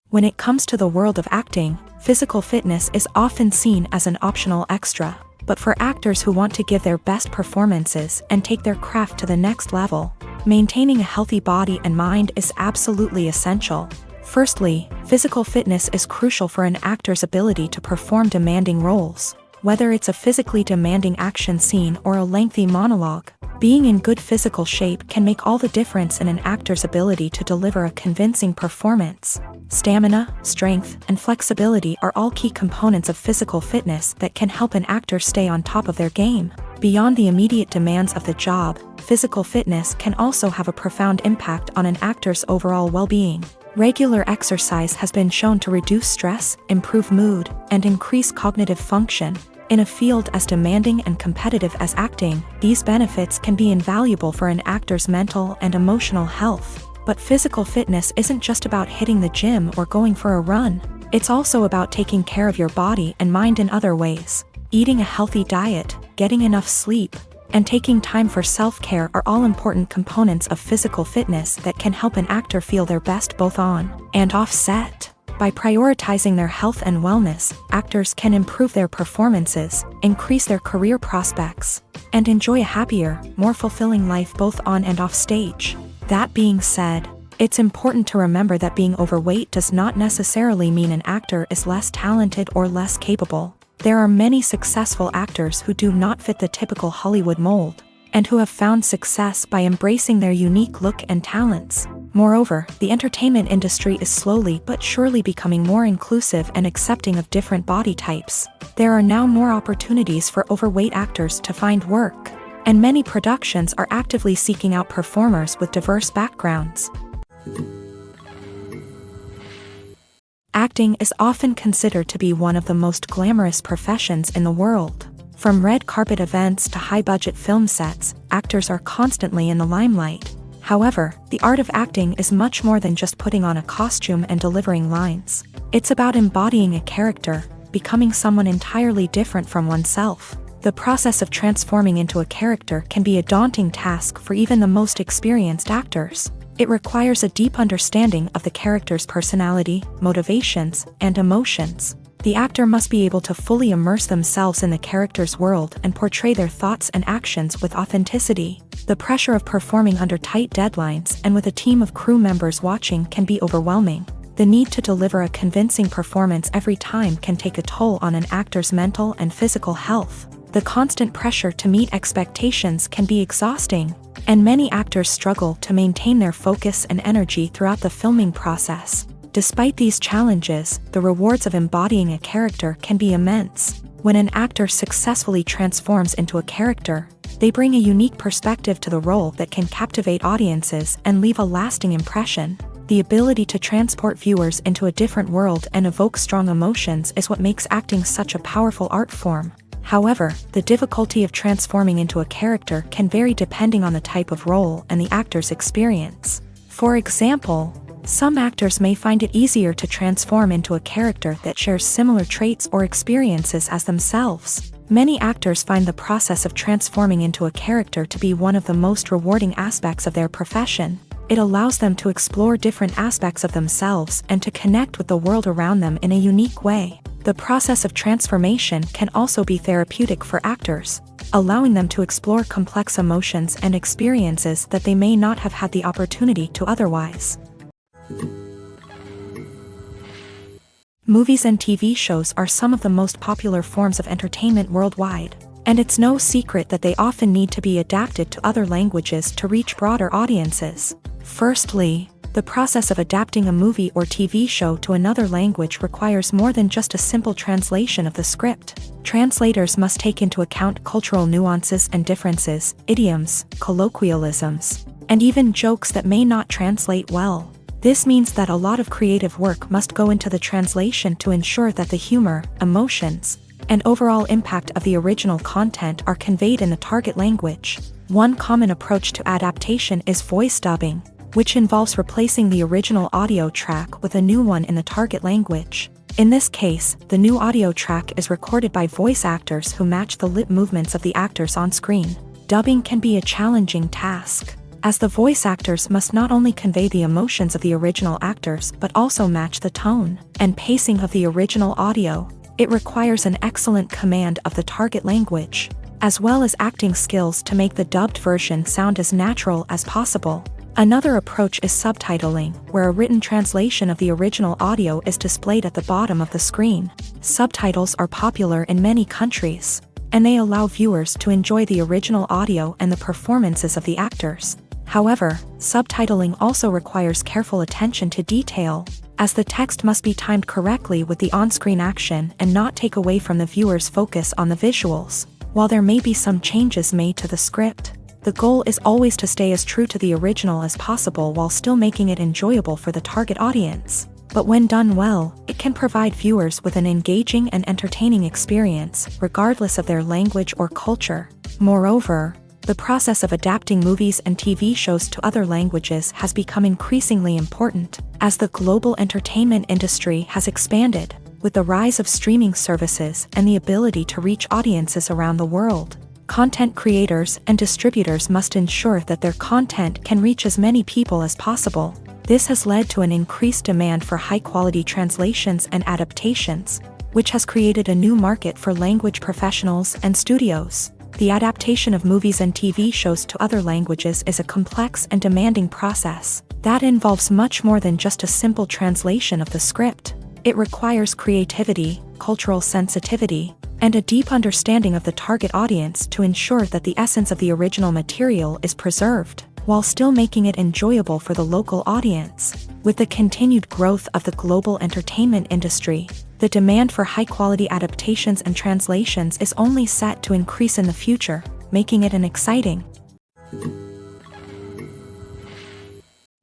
When it comes to the world of acting, physical fitness is often seen as an optional extra. But for actors who want to give their best performances and take their craft to the next level, maintaining a healthy body and mind is absolutely essential. Firstly, physical fitness is crucial for an actor's ability to perform demanding roles. Whether it's a physically demanding action scene or a lengthy monologue, being in good physical shape can make all the difference in an actor's ability to deliver a convincing performance. Stamina, strength, and flexibility are all key components of physical fitness that can help an actor stay on top of their game. Beyond the immediate demands of the job, physical fitness can also have a profound impact on an actor's overall well-being. Regular exercise has been shown to reduce stress, improve mood, and increase cognitive function. In a field as demanding and competitive as acting, these benefits can be invaluable for an actor's mental and emotional health. But physical fitness isn't just about hitting the gym or going for a run. It's also about taking care of your body and mind in other ways. Eating a healthy diet, getting enough sleep, and taking time for self-care are all important components of physical fitness that can help an actor feel their best both on and off set. By prioritizing their health and wellness, actors can improve their performances, increase their career prospects, and enjoy a happier, more fulfilling life both on and off stage. That being said, It's important to remember that being overweight does not necessarily mean an actor is less talented or less capable. There are many successful actors who do not fit the typical Hollywood mold, and who have found success by embracing their unique look and talents. Moreover, the entertainment industry is slowly but surely becoming more inclusive and accepting of different body types. There are now more opportunities for overweight actors to find work, and many productions are actively seeking out performers with diverse backgrounds. Acting is often considered to be one of the most glamorous professions in the world. From red carpet events to high-budget film sets, actors are constantly in the limelight. However, the art of acting is much more than just putting on a costume and delivering lines. It's about embodying a character, becoming someone entirely different from oneself. The process of transforming into a character can be a daunting task for even the most experienced actors. It requires a deep understanding of the character's personality, motivations, and emotions. The actor must be able to fully immerse themselves in the character's world and portray their thoughts and actions with authenticity. The pressure of performing under tight deadlines and with a team of crew members watching can be overwhelming. The need to deliver a convincing performance every time can take a toll on an actor's mental and physical health. The constant pressure to meet expectations can be exhausting, and many actors struggle to maintain their focus and energy throughout the filming process. Despite these challenges, the rewards of embodying a character can be immense. When an actor successfully transforms into a character, they bring a unique perspective to the role that can captivate audiences and leave a lasting impression. The ability to transport viewers into a different world and evoke strong emotions is what makes acting such a powerful art form. However, the difficulty of transforming into a character can vary depending on the type of role and the actor's experience. For example, some actors may find it easier to transform into a character that shares similar traits or experiences as themselves. Many actors find the process of transforming into a character to be one of the most rewarding aspects of their profession. It allows them to explore different aspects of themselves and to connect with the world around them in a unique way. The process of transformation can also be therapeutic for actors, allowing them to explore complex emotions and experiences that they may not have had the opportunity to otherwise. Movies and TV shows are some of the most popular forms of entertainment worldwide, and it's no secret that they often need to be adapted to other languages to reach broader audiences. Firstly, the process of adapting a movie or TV show to another language requires more than just a simple translation of the script. Translators must take into account cultural nuances and differences, idioms, colloquialisms, and even jokes that may not translate well. This means that a lot of creative work must go into the translation to ensure that the humor, emotions, and overall impact of the original content are conveyed in the target language. One common approach to adaptation is voice dubbing, which involves replacing the original audio track with a new one in the target language. In this case, the new audio track is recorded by voice actors who match the lip movements of the actors on screen. Dubbing can be a challenging task, as the voice actors must not only convey the emotions of the original actors but also match the tone and pacing of the original audio. It requires an excellent command of the target language, as well as acting skills to make the dubbed version sound as natural as possible. Another approach is subtitling, where a written translation of the original audio is displayed at the bottom of the screen. Subtitles are popular in many countries, and they allow viewers to enjoy the original audio and the performances of the actors. However, subtitling also requires careful attention to detail, as the text must be timed correctly with the on-screen action and not take away from the viewer's focus on the visuals. While there may be some changes made to the script, the goal is always to stay as true to the original as possible while still making it enjoyable for the target audience. But when done well, it can provide viewers with an engaging and entertaining experience, regardless of their language or culture. Moreover, the process of adapting movies and TV shows to other languages has become increasingly important, as the global entertainment industry has expanded, with the rise of streaming services and the ability to reach audiences around the world. Content creators and distributors must ensure that their content can reach as many people as possible. This has led to an increased demand for high-quality translations and adaptations, which has created a new market for language professionals and studios. The adaptation of movies and TV shows to other languages is a complex and demanding process. That involves much more than just a simple translation of the script. It requires creativity, cultural sensitivity, and a deep understanding of the target audience to ensure that the essence of the original material is preserved, while still making it enjoyable for the local audience. With the continued growth of the global entertainment industry, the demand for high-quality adaptations and translations is only set to increase in the future, making it an exciting.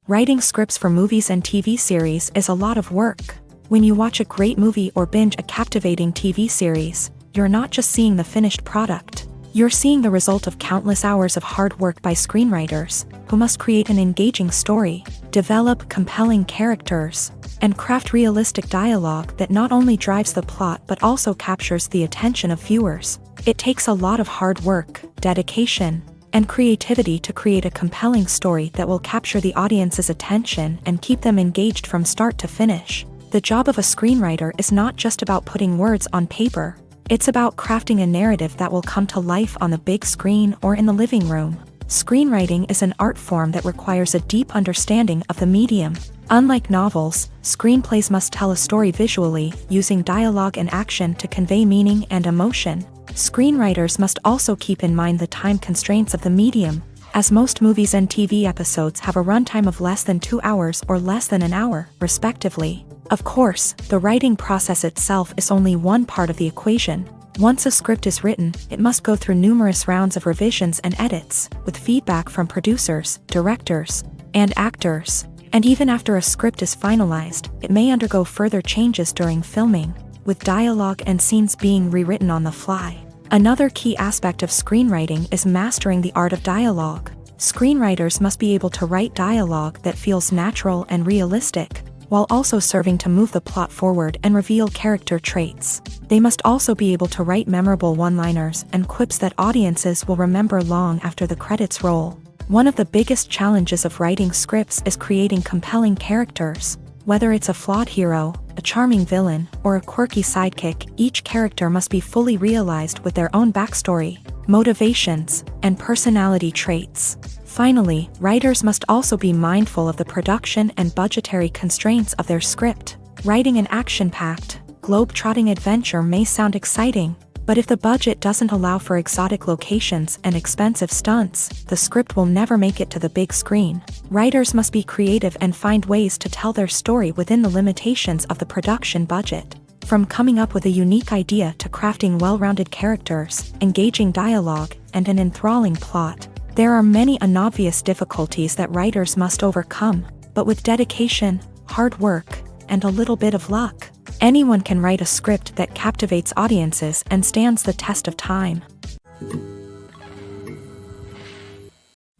Writing scripts for movies and TV series is a lot of work. When you watch a great movie or binge a captivating TV series, you're not just seeing the finished product. You're seeing the result of countless hours of hard work by screenwriters, who must create an engaging story, develop compelling characters, and craft realistic dialogue that not only drives the plot but also captures the attention of viewers. It takes a lot of hard work, dedication, and creativity to create a compelling story that will capture the audience's attention and keep them engaged from start to finish. The job of a screenwriter is not just about putting words on paper. It's about crafting a narrative that will come to life on the big screen or in the living room. Screenwriting is an art form that requires a deep understanding of the medium. Unlike novels, screenplays must tell a story visually, using dialogue and action to convey meaning and emotion. Screenwriters must also keep in mind the time constraints of the medium, as most movies and TV episodes have a runtime of less than 2 hours or less than an hour, respectively. Of course, the writing process itself is only one part of the equation. Once a script is written, it must go through numerous rounds of revisions and edits, with feedback from producers, directors, and actors. And even after a script is finalized, it may undergo further changes during filming, with dialogue and scenes being rewritten on the fly. Another key aspect of screenwriting is mastering the art of dialogue. Screenwriters must be able to write dialogue that feels natural and realistic, while also serving to move the plot forward and reveal character traits. They must also be able to write memorable one-liners and quips that audiences will remember long after the credits roll. One of the biggest challenges of writing scripts is creating compelling characters. Whether it's a flawed hero, a charming villain, or a quirky sidekick, each character must be fully realized with their own backstory, motivations, and personality traits. Finally, writers must also be mindful of the production and budgetary constraints of their script. Writing an action-packed, globe-trotting adventure may sound exciting, but if the budget doesn't allow for exotic locations and expensive stunts, the script will never make it to the big screen. Writers must be creative and find ways to tell their story within the limitations of the production budget. From coming up with a unique idea to crafting well-rounded characters, engaging dialogue, and an enthralling plot, there are many unobvious difficulties that writers must overcome, but with dedication, hard work, and a little bit of luck, anyone can write a script that captivates audiences and stands the test of time.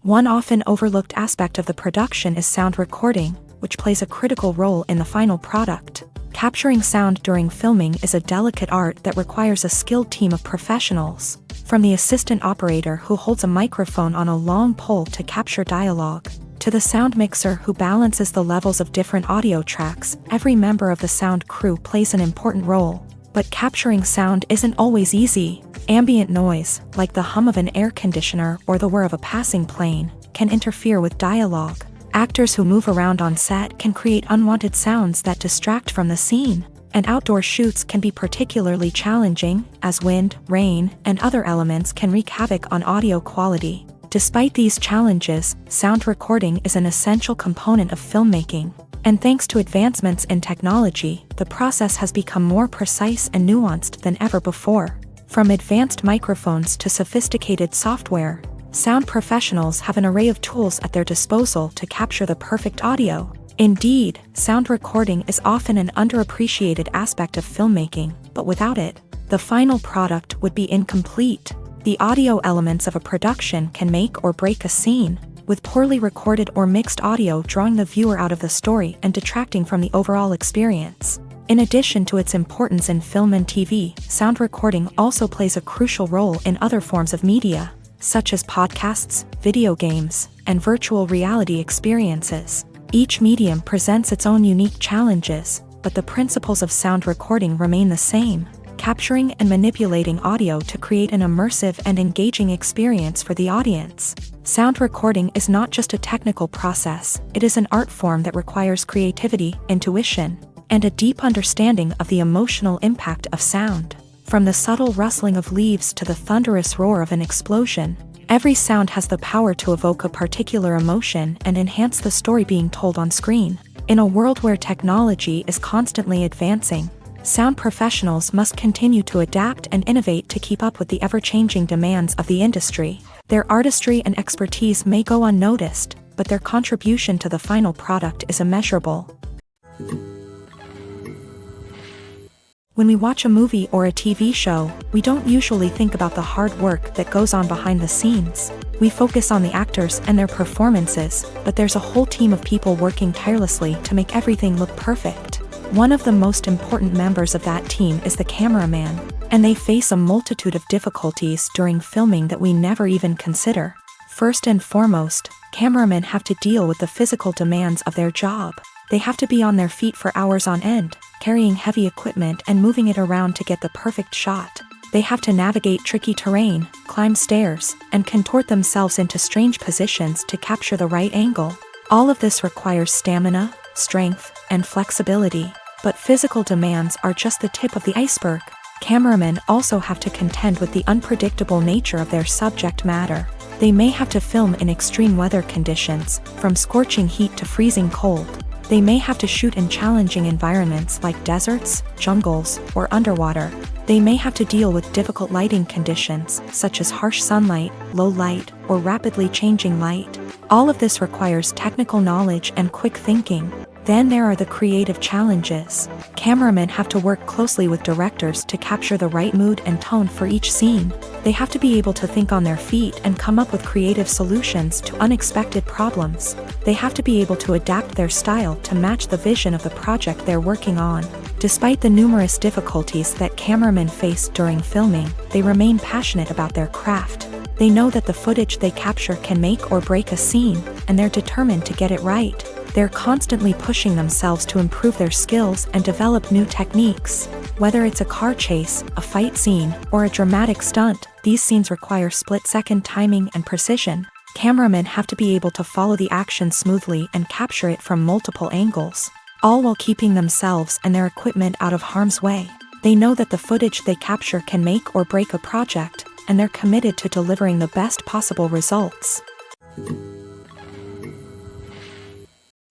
One often overlooked aspect of the production is sound recording, which plays a critical role in the final product. Capturing sound during filming is a delicate art that requires a skilled team of professionals. From the assistant operator who holds a microphone on a long pole to capture dialogue, to the sound mixer who balances the levels of different audio tracks, every member of the sound crew plays an important role. But capturing sound isn't always easy. Ambient noise, like the hum of an air conditioner or the whir of a passing plane, can interfere with dialogue. Actors who move around on set can create unwanted sounds that distract from the scene. And outdoor shoots can be particularly challenging, as wind, rain, and other elements can wreak havoc on audio quality. Despite these challenges, sound recording is an essential component of filmmaking. And thanks to advancements in technology, the process has become more precise and nuanced than ever before. From advanced microphones to sophisticated software, sound professionals have an array of tools at their disposal to capture the perfect audio. Indeed, sound recording is often an underappreciated aspect of filmmaking, but without it, the final product would be incomplete. The audio elements of a production can make or break a scene, with poorly recorded or mixed audio drawing the viewer out of the story and detracting from the overall experience. In addition to its importance in film and TV, sound recording also plays a crucial role in other forms of media, such as podcasts, video games, and virtual reality experiences. Each medium presents its own unique challenges, but the principles of sound recording remain the same. capturing and manipulating audio to create an immersive and engaging experience for the audience. Sound recording is not just a technical process, it is an art form that requires creativity, intuition, and a deep understanding of the emotional impact of sound. From the subtle rustling of leaves to the thunderous roar of an explosion, every sound has the power to evoke a particular emotion and enhance the story being told on screen. In a world where technology is constantly advancing, sound professionals must continue to adapt and innovate to keep up with the ever-changing demands of the industry. Their artistry and expertise may go unnoticed, but their contribution to the final product is immeasurable. When we watch a movie or a TV show, we don't usually think about the hard work that goes on behind the scenes. We focus on the actors and their performances, but there's a whole team of people working tirelessly to make everything look perfect. One of the most important members of that team is the cameraman, and they face a multitude of difficulties during filming that we never even consider. First and foremost, cameramen have to deal with the physical demands of their job. They have to be on their feet for hours on end, carrying heavy equipment and moving it around to get the perfect shot. They have to navigate tricky terrain, climb stairs, and contort themselves into strange positions to capture the right angle. All of this requires stamina, strength, and flexibility. But physical demands are just the tip of the iceberg. Cameramen also have to contend with the unpredictable nature of their subject matter. They may have to film in extreme weather conditions, from scorching heat to freezing cold. They may have to shoot in challenging environments like deserts, jungles, or underwater. They may have to deal with difficult lighting conditions, such as harsh sunlight, low light, or rapidly changing light. All of this requires technical knowledge and quick thinking. Then there are the creative challenges. Cameramen have to work closely with directors to capture the right mood and tone for each scene. They have to be able to think on their feet and come up with creative solutions to unexpected problems. They have to be able to adapt their style to match the vision of the project they're working on. Despite the numerous difficulties that cameramen face during filming, they remain passionate about their craft. They know that the footage they capture can make or break a scene, and they're determined to get it right. They're constantly pushing themselves to improve their skills and develop new techniques. Whether it's a car chase, a fight scene, or a dramatic stunt, these scenes require split-second timing and precision. Cameramen have to be able to follow the action smoothly and capture it from multiple angles, all while keeping themselves and their equipment out of harm's way. They know that the footage they capture can make or break a project, and they're committed to delivering the best possible results.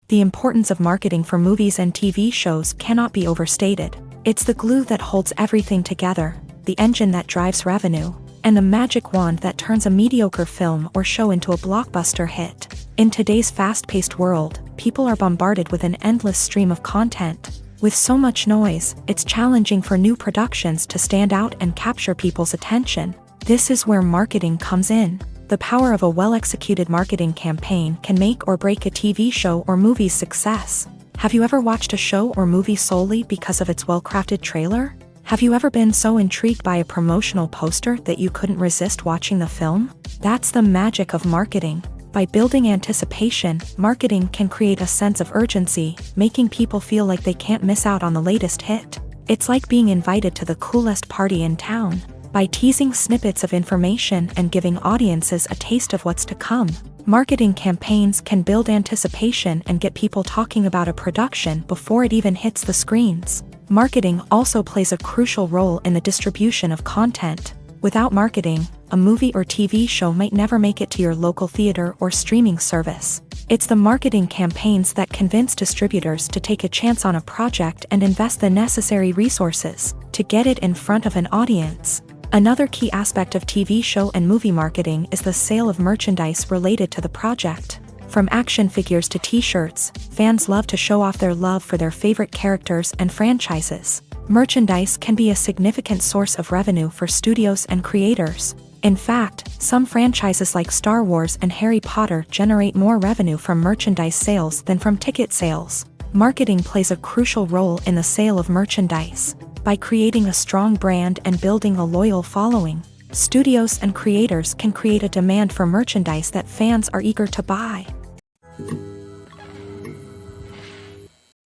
The importance of marketing for movies and TV shows cannot be overstated. It's the glue that holds everything together, the engine that drives revenue, and the magic wand that turns a mediocre film or show into a blockbuster hit. In today's fast-paced world, people are bombarded with an endless stream of content. With so much noise, it's challenging for new productions to stand out and capture people's attention. This is where marketing comes in. The power of a well-executed marketing campaign can make or break a TV show or movie's success. Have you ever watched a show or movie solely because of its well-crafted trailer? Have you ever been so intrigued by a promotional poster that you couldn't resist watching the film? That's the magic of marketing. By building anticipation, marketing can create a sense of urgency, making people feel like they can't miss out on the latest hit. It's like being invited to the coolest party in town. By teasing snippets of information and giving audiences a taste of what's to come, marketing campaigns can build anticipation and get people talking about a production before it even hits the screens. Marketing also plays a crucial role in the distribution of content. Without marketing, a movie or TV show might never make it to your local theater or streaming service. It's the marketing campaigns that convince distributors to take a chance on a project and invest the necessary resources to get it in front of an audience. Another key aspect of TV show and movie marketing is the sale of merchandise related to the project. From action figures to t-shirts, fans love to show off their love for their favorite characters and franchises. Merchandise can be a significant source of revenue for studios and creators. In fact, some franchises like Star Wars and Harry Potter generate more revenue from merchandise sales than from ticket sales. Marketing plays a crucial role in the sale of merchandise. By creating a strong brand and building a loyal following, studios and creators can create a demand for merchandise that fans are eager to buy.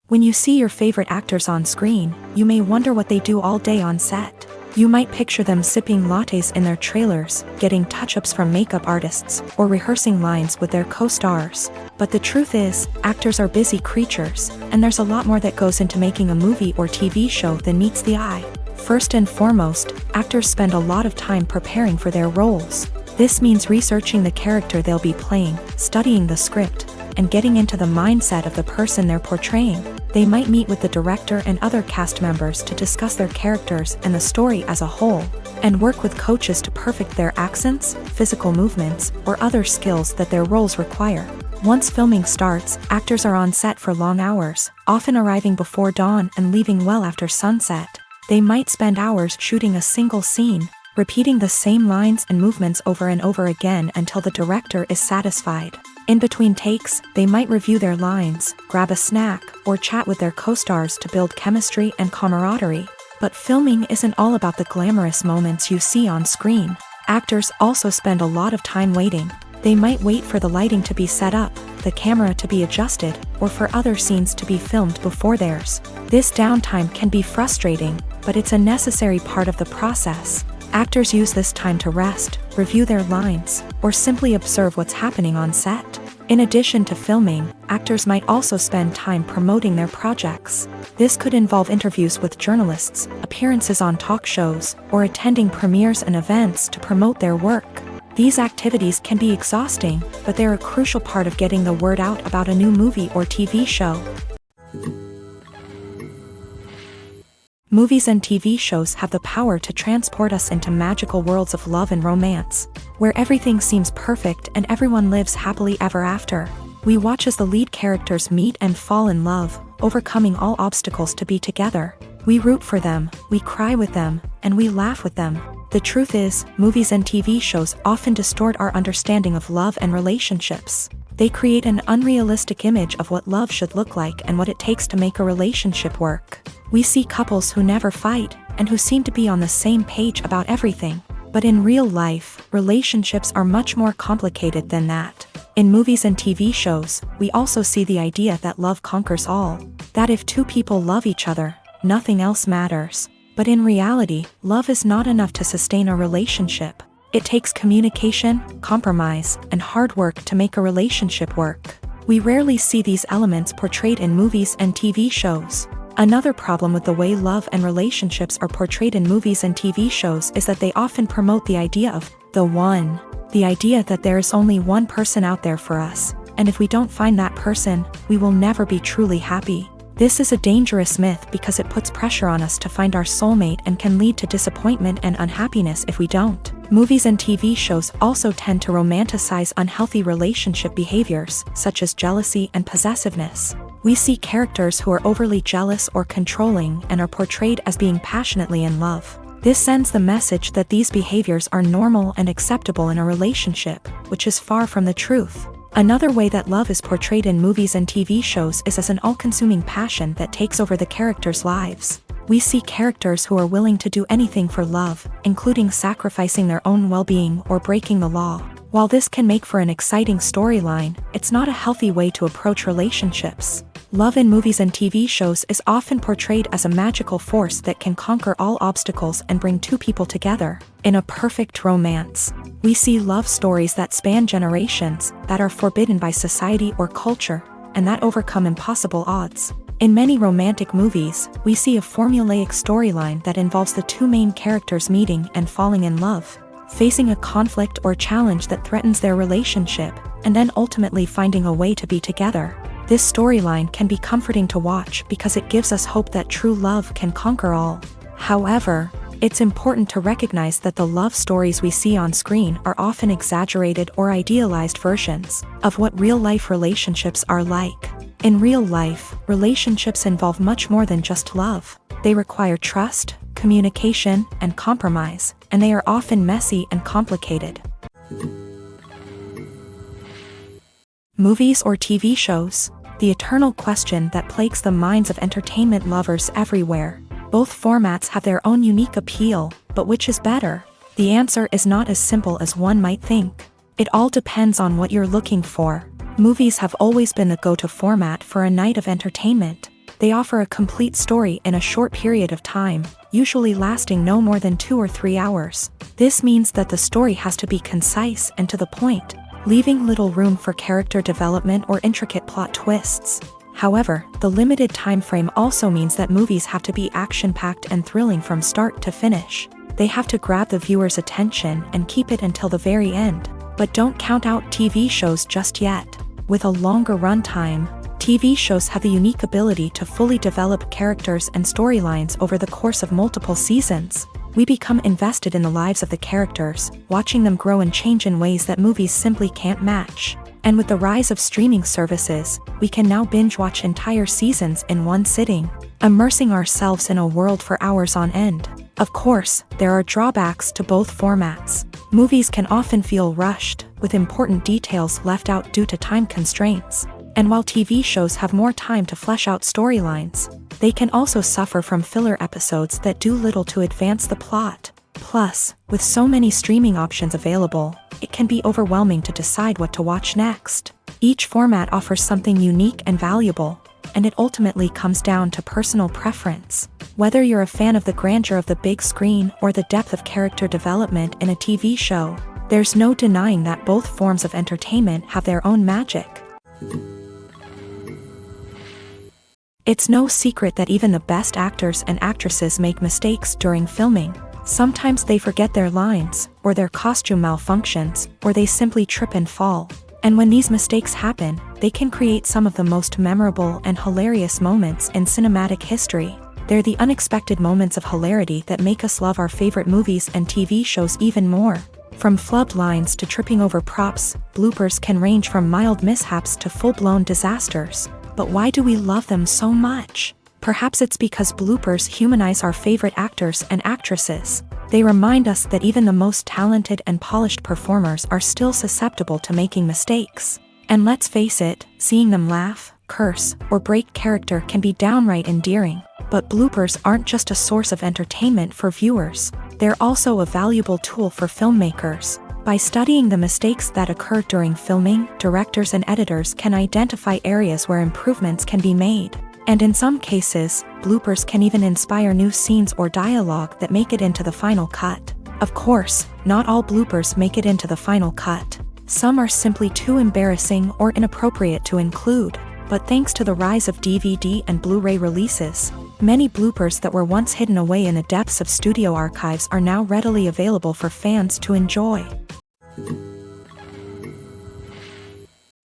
When you see your favorite actors on screen, you may wonder what they do all day on set. You might picture them sipping lattes in their trailers, getting touch-ups from makeup artists, or rehearsing lines with their co-stars. But the truth is, actors are busy creatures, and there's a lot more that goes into making a movie or TV show than meets the eye. First and foremost, actors spend a lot of time preparing for their roles. This means researching the character they'll be playing, studying the script, and getting into the mindset of the person they're portraying. They might meet with the director and other cast members to discuss their characters and the story as a whole, and work with coaches to perfect their accents, physical movements, or other skills that their roles require. Once filming starts, actors are on set for long hours, often arriving before dawn and leaving well after sunset. They might spend hours shooting a single scene, repeating the same lines and movements over and over again until the director is satisfied. In between takes, they might review their lines, grab a snack, or chat with their co-stars to build chemistry and camaraderie. But filming isn't all about the glamorous moments you see on screen. Actors also spend a lot of time waiting. They might wait for the lighting to be set up, the camera to be adjusted, or for other scenes to be filmed before theirs. This downtime can be frustrating, but it's a necessary part of the process. Actors use this time to rest, review their lines, or simply observe what's happening on set. In addition to filming, actors might also spend time promoting their projects. This could involve interviews with journalists, appearances on talk shows, or attending premieres and events to promote their work. These activities can be exhausting, but they're a crucial part of getting the word out about a new movie or TV show. Movies and TV shows have the power to transport us into magical worlds of love and romance, where everything seems perfect and everyone lives happily ever after. We watch as the lead characters meet and fall in love, overcoming all obstacles to be together. We root for them, we cry with them, and we laugh with them. The truth is, movies and TV shows often distort our understanding of love and relationships. They create an unrealistic image of what love should look like and what it takes to make a relationship work. We see couples who never fight, and who seem to be on the same page about everything. But in real life, relationships are much more complicated than that. In movies and TV shows, we also see the idea that love conquers all. That if two people love each other, nothing else matters. But in reality, love is not enough to sustain a relationship. It takes communication, compromise, and hard work to make a relationship work. We rarely see these elements portrayed in movies and TV shows. Another problem with the way love and relationships are portrayed in movies and TV shows is that they often promote the idea of the one. The idea that there is only one person out there for us, and if we don't find that person, we will never be truly happy. This is a dangerous myth because it puts pressure on us to find our soulmate and can lead to disappointment and unhappiness if we don't. Movies and TV shows also tend to romanticize unhealthy relationship behaviors, such as jealousy and possessiveness. We see characters who are overly jealous or controlling and are portrayed as being passionately in love. This sends the message that these behaviors are normal and acceptable in a relationship, which is far from the truth. Another way that love is portrayed in movies and TV shows is as an all-consuming passion that takes over the characters' lives. We see characters who are willing to do anything for love, including sacrificing their own well-being or breaking the law. While this can make for an exciting storyline, it's not a healthy way to approach relationships. Love in movies and TV shows is often portrayed as a magical force that can conquer all obstacles and bring two people together. In a perfect romance, we see love stories that span generations, that are forbidden by society or culture, and that overcome impossible odds. In many romantic movies, we see a formulaic storyline that involves the two main characters meeting and falling in love, facing a conflict or challenge that threatens their relationship, and then ultimately finding a way to be together. This storyline can be comforting to watch because it gives us hope that true love can conquer all. However, it's important to recognize that the love stories we see on screen are often exaggerated or idealized versions of what real-life relationships are like. In real life, relationships involve much more than just love. They require trust, communication, and compromise, and they are often messy and complicated. Movies or TV shows? The eternal question that plagues the minds of entertainment lovers everywhere. Both formats have their own unique appeal, but which is better? The answer is not as simple as one might think. It all depends on what you're looking for. Movies have always been the go-to format for a night of entertainment. They offer a complete story in a short period of time, usually lasting no more than 2 or 3 hours. This means that the story has to be concise and to the point, leaving little room for character development or intricate plot twists. However, the limited time frame also means that movies have to be action-packed and thrilling from start to finish. They have to grab the viewer's attention and keep it until the very end. But don't count out TV shows just yet. With a longer runtime, TV shows have the unique ability to fully develop characters and storylines over the course of multiple seasons. We become invested in the lives of the characters, watching them grow and change in ways that movies simply can't match. And with the rise of streaming services, we can now binge-watch entire seasons in one sitting, immersing ourselves in a world for hours on end. Of course, there are drawbacks to both formats. Movies can often feel rushed, with important details left out due to time constraints. And while TV shows have more time to flesh out storylines, they can also suffer from filler episodes that do little to advance the plot. Plus, with so many streaming options available, it can be overwhelming to decide what to watch next. Each format offers something unique and valuable, and it ultimately comes down to personal preference. Whether you're a fan of the grandeur of the big screen or the depth of character development in a TV show, there's no denying that both forms of entertainment have their own magic. It's no secret that even the best actors and actresses make mistakes during filming. Sometimes they forget their lines, or their costume malfunctions, or they simply trip and fall. And when these mistakes happen, they can create some of the most memorable and hilarious moments in cinematic history. They're the unexpected moments of hilarity that make us love our favorite movies and TV shows even more. From flubbed lines to tripping over props, bloopers can range from mild mishaps to full-blown disasters. But why do we love them so much? Perhaps it's because bloopers humanize our favorite actors and actresses. They remind us that even the most talented and polished performers are still susceptible to making mistakes. And let's face it, seeing them laugh, curse, or break character can be downright endearing. But bloopers aren't just a source of entertainment for viewers. They're also a valuable tool for filmmakers. By studying the mistakes that occur during filming, directors and editors can identify areas where improvements can be made. And in some cases, bloopers can even inspire new scenes or dialogue that make it into the final cut. Of course, not all bloopers make it into the final cut. Some are simply too embarrassing or inappropriate to include. But thanks to the rise of DVD and Blu-ray releases, many bloopers that were once hidden away in the depths of studio archives are now readily available for fans to enjoy.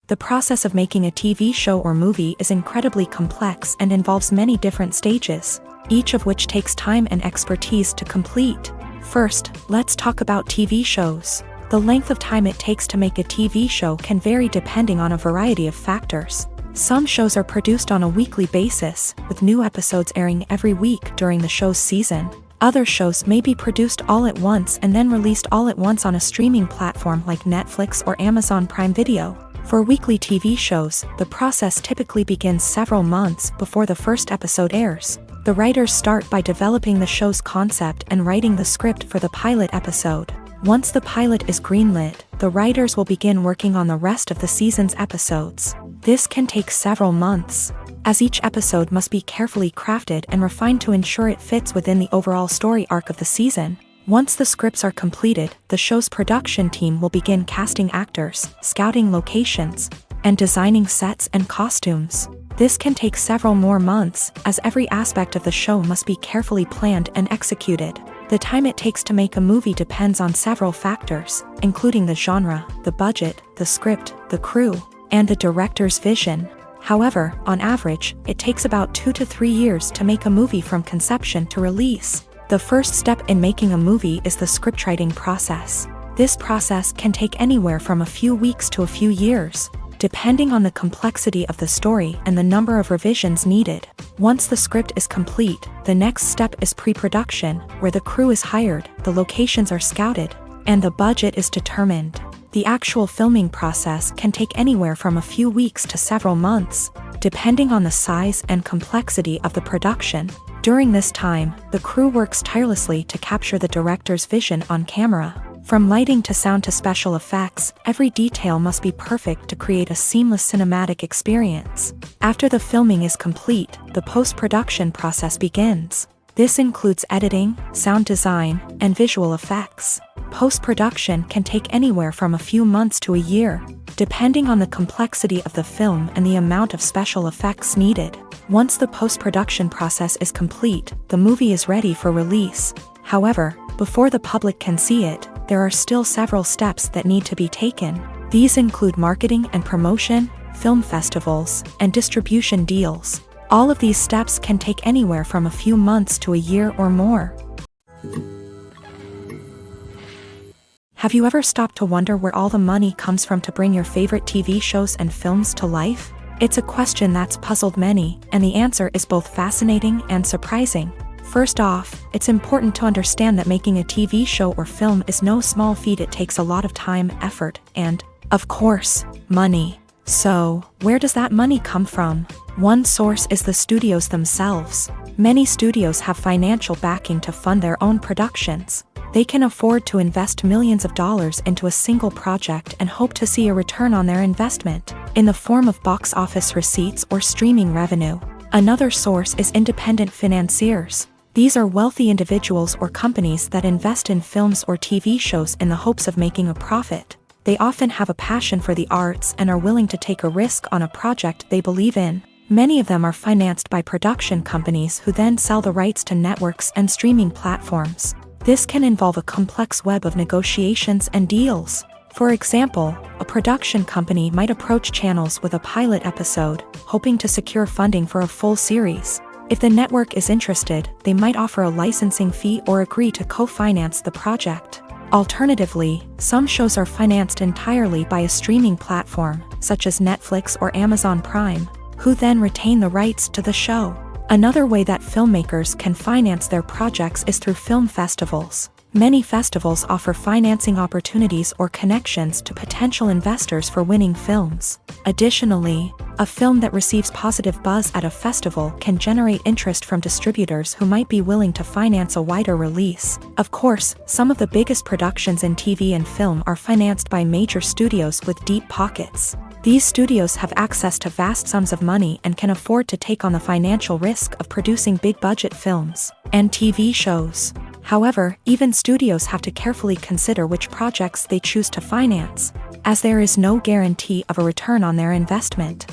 The process of making a TV show or movie is incredibly complex and involves many different stages, each of which takes time and expertise to complete. First, let's talk about TV shows. The length of time it takes to make a TV show can vary depending on a variety of factors. Some shows are produced on a weekly basis, with new episodes airing every week during the show's season. Other shows may be produced all at once and then released all at once on a streaming platform like Netflix or Amazon Prime Video. For weekly TV shows, the process typically begins several months before the first episode airs. The writers start by developing the show's concept and writing the script for the pilot episode. Once the pilot is greenlit, the writers will begin working on the rest of the season's episodes. This can take several months, as each episode must be carefully crafted and refined to ensure it fits within the overall story arc of the season. Once the scripts are completed, the show's production team will begin casting actors, scouting locations, and designing sets and costumes. This can take several more months, as every aspect of the show must be carefully planned and executed. The time it takes to make a movie depends on several factors, including the genre, the budget, the script, the crew, and the director's vision. However, on average, it takes about 2 to 3 years to make a movie from conception to release. The first step in making a movie is the scriptwriting process. This process can take anywhere from a few weeks to a few years, depending on the complexity of the story and the number of revisions needed. Once the script is complete, the next step is pre-production, where the crew is hired, the locations are scouted, and the budget is determined. The actual filming process can take anywhere from a few weeks to several months, depending on the size and complexity of the production. During this time, the crew works tirelessly to capture the director's vision on camera. From lighting to sound to special effects, every detail must be perfect to create a seamless cinematic experience. After the filming is complete, the post-production process begins. This includes editing, sound design, and visual effects. Post-production can take anywhere from a few months to a year, depending on the complexity of the film and the amount of special effects needed. Once the post-production process is complete, the movie is ready for release. However, before the public can see it, there are still several steps that need to be taken. These include marketing and promotion, film festivals, and distribution deals. All of these steps can take anywhere from a few months to a year or more. Have you ever stopped to wonder where all the money comes from to bring your favorite TV shows and films to life? It's a question that's puzzled many, and the answer is both fascinating and surprising. First off, it's important to understand that making a TV show or film is no small feat. It takes a lot of time, effort, and, of course, money. So, where does that money come from? One source is the studios themselves. Many studios have financial backing to fund their own productions. They can afford to invest millions of dollars into a single project and hope to see a return on their investment, in the form of box office receipts or streaming revenue. Another source is independent financiers. These are wealthy individuals or companies that invest in films or TV shows in the hopes of making a profit. They often have a passion for the arts and are willing to take a risk on a project they believe in. Many of them are financed by production companies who then sell the rights to networks and streaming platforms. This can involve a complex web of negotiations and deals. For example, a production company might approach channels with a pilot episode, hoping to secure funding for a full series. If the network is interested, they might offer a licensing fee or agree to co-finance the project. Alternatively, some shows are financed entirely by a streaming platform, such as Netflix or Amazon Prime, who then retain the rights to the show. Another way that filmmakers can finance their projects is through film festivals. Many festivals offer financing opportunities or connections to potential investors for winning films. Additionally, a film that receives positive buzz at a festival can generate interest from distributors who might be willing to finance a wider release. Of course, some of the biggest productions in TV and film are financed by major studios with deep pockets. These studios have access to vast sums of money and can afford to take on the financial risk of producing big-budget films and TV shows. However, even studios have to carefully consider which projects they choose to finance, as there is no guarantee of a return on their investment.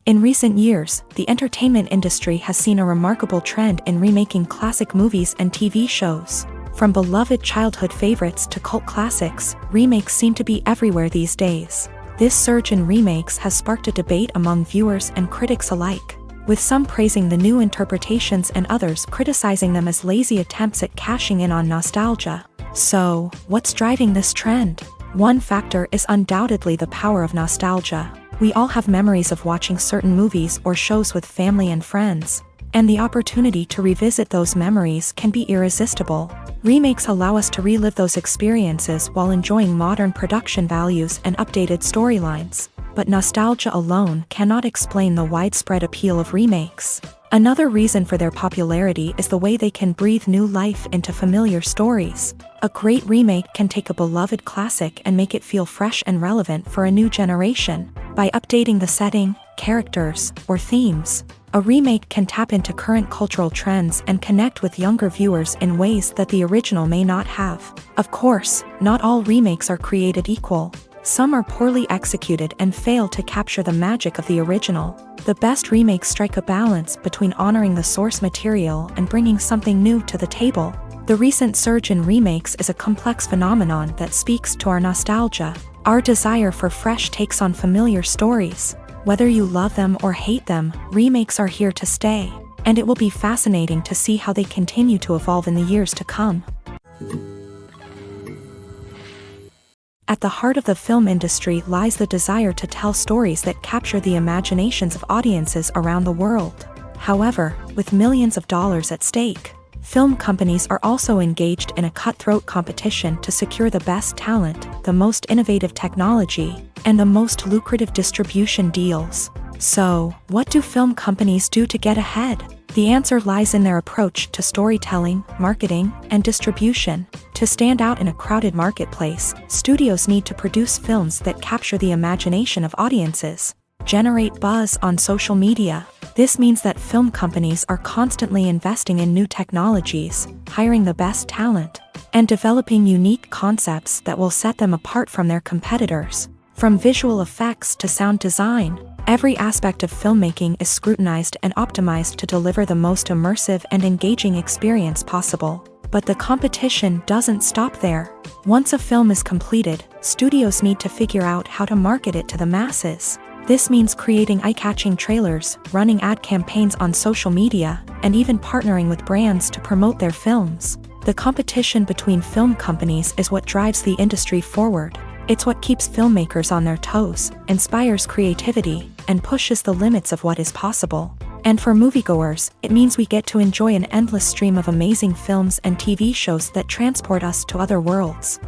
In recent years, the entertainment industry has seen a remarkable trend in remaking classic movies and TV shows. From beloved childhood favorites to cult classics, remakes seem to be everywhere these days. This surge in remakes has sparked a debate among viewers and critics alike, with some praising the new interpretations and others criticizing them as lazy attempts at cashing in on nostalgia. So, what's driving this trend? One factor is undoubtedly the power of nostalgia. We all have memories of watching certain movies or shows with family and friends, and the opportunity to revisit those memories can be irresistible. Remakes allow us to relive those experiences while enjoying modern production values and updated storylines. But nostalgia alone cannot explain the widespread appeal of remakes. Another reason for their popularity is the way they can breathe new life into familiar stories. A great remake can take a beloved classic and make it feel fresh and relevant for a new generation. By updating the setting, characters, or themes, a remake can tap into current cultural trends and connect with younger viewers in ways that the original may not have. Of course, not all remakes are created equal. Some are poorly executed and fail to capture the magic of the original. The best remakes strike a balance between honoring the source material and bringing something new to the table. The recent surge in remakes is a complex phenomenon that speaks to our nostalgia, our desire for fresh takes on familiar stories. Whether you love them or hate them, remakes are here to stay, and it will be fascinating to see how they continue to evolve in the years to come. At the heart of the film industry lies the desire to tell stories that capture the imaginations of audiences around the world. However, with millions of dollars at stake, film companies are also engaged in a cutthroat competition to secure the best talent, the most innovative technology, and the most lucrative distribution deals. So, what do film companies do to get ahead? The answer lies in their approach to storytelling, marketing, and distribution. To stand out in a crowded marketplace, studios need to produce films that capture the imagination of audiences, generate buzz on social media. This means that film companies are constantly investing in new technologies, hiring the best talent, and developing unique concepts that will set them apart from their competitors. From visual effects to sound design, every aspect of filmmaking is scrutinized and optimized to deliver the most immersive and engaging experience possible. But the competition doesn't stop there. Once a film is completed, studios need to figure out how to market it to the masses. This means creating eye-catching trailers, running ad campaigns on social media, and even partnering with brands to promote their films. The competition between film companies is what drives the industry forward. It's what keeps filmmakers on their toes, inspires creativity, and pushes the limits of what is possible. And for moviegoers, it means we get to enjoy an endless stream of amazing films and TV shows that transport us to other worlds.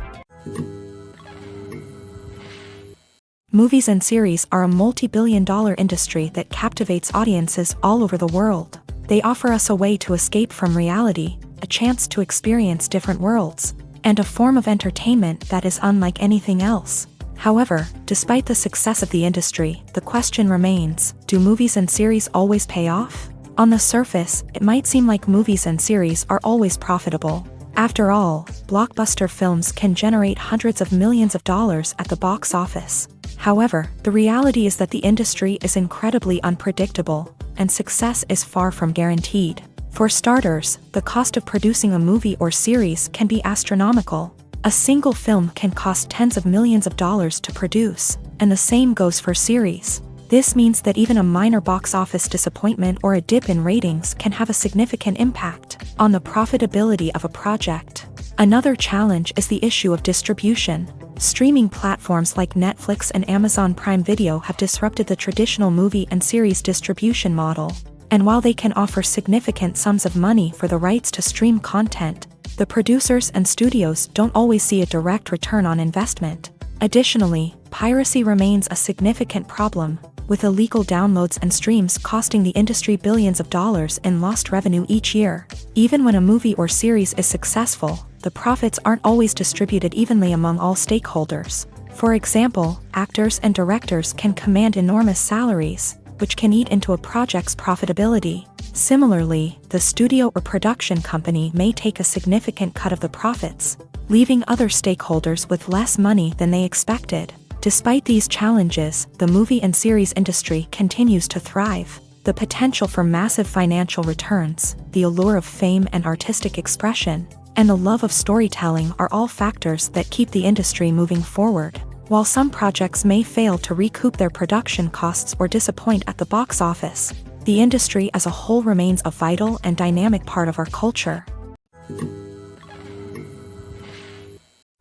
Movies and series are a multi-billion-dollar industry that captivates audiences all over the world. They offer us a way to escape from reality, a chance to experience different worlds, and a form of entertainment that is unlike anything else. However, despite the success of the industry, the question remains, do movies and series always pay off? On the surface, it might seem like movies and series are always profitable. After all, blockbuster films can generate hundreds of millions of dollars at the box office. However, the reality is that the industry is incredibly unpredictable, and success is far from guaranteed. For starters, the cost of producing a movie or series can be astronomical. A single film can cost tens of millions of dollars to produce, and the same goes for series. This means that even a minor box office disappointment or a dip in ratings can have a significant impact on the profitability of a project. Another challenge is the issue of distribution. Streaming platforms like Netflix and Amazon Prime Video have disrupted the traditional movie and series distribution model. And while they can offer significant sums of money for the rights to stream content, the producers and studios don't always see a direct return on investment. Additionally, piracy remains a significant problem, with illegal downloads and streams costing the industry billions of dollars in lost revenue each year. Even when a movie or series is successful, the profits aren't always distributed evenly among all stakeholders. For example, actors and directors can command enormous salaries, which can eat into a project's profitability. Similarly, the studio or production company may take a significant cut of the profits, leaving other stakeholders with less money than they expected. Despite these challenges, the movie and series industry continues to thrive. The potential for massive financial returns, the allure of fame and artistic expression, and the love of storytelling are all factors that keep the industry moving forward. While some projects may fail to recoup their production costs or disappoint at the box office, the industry as a whole remains a vital and dynamic part of our culture.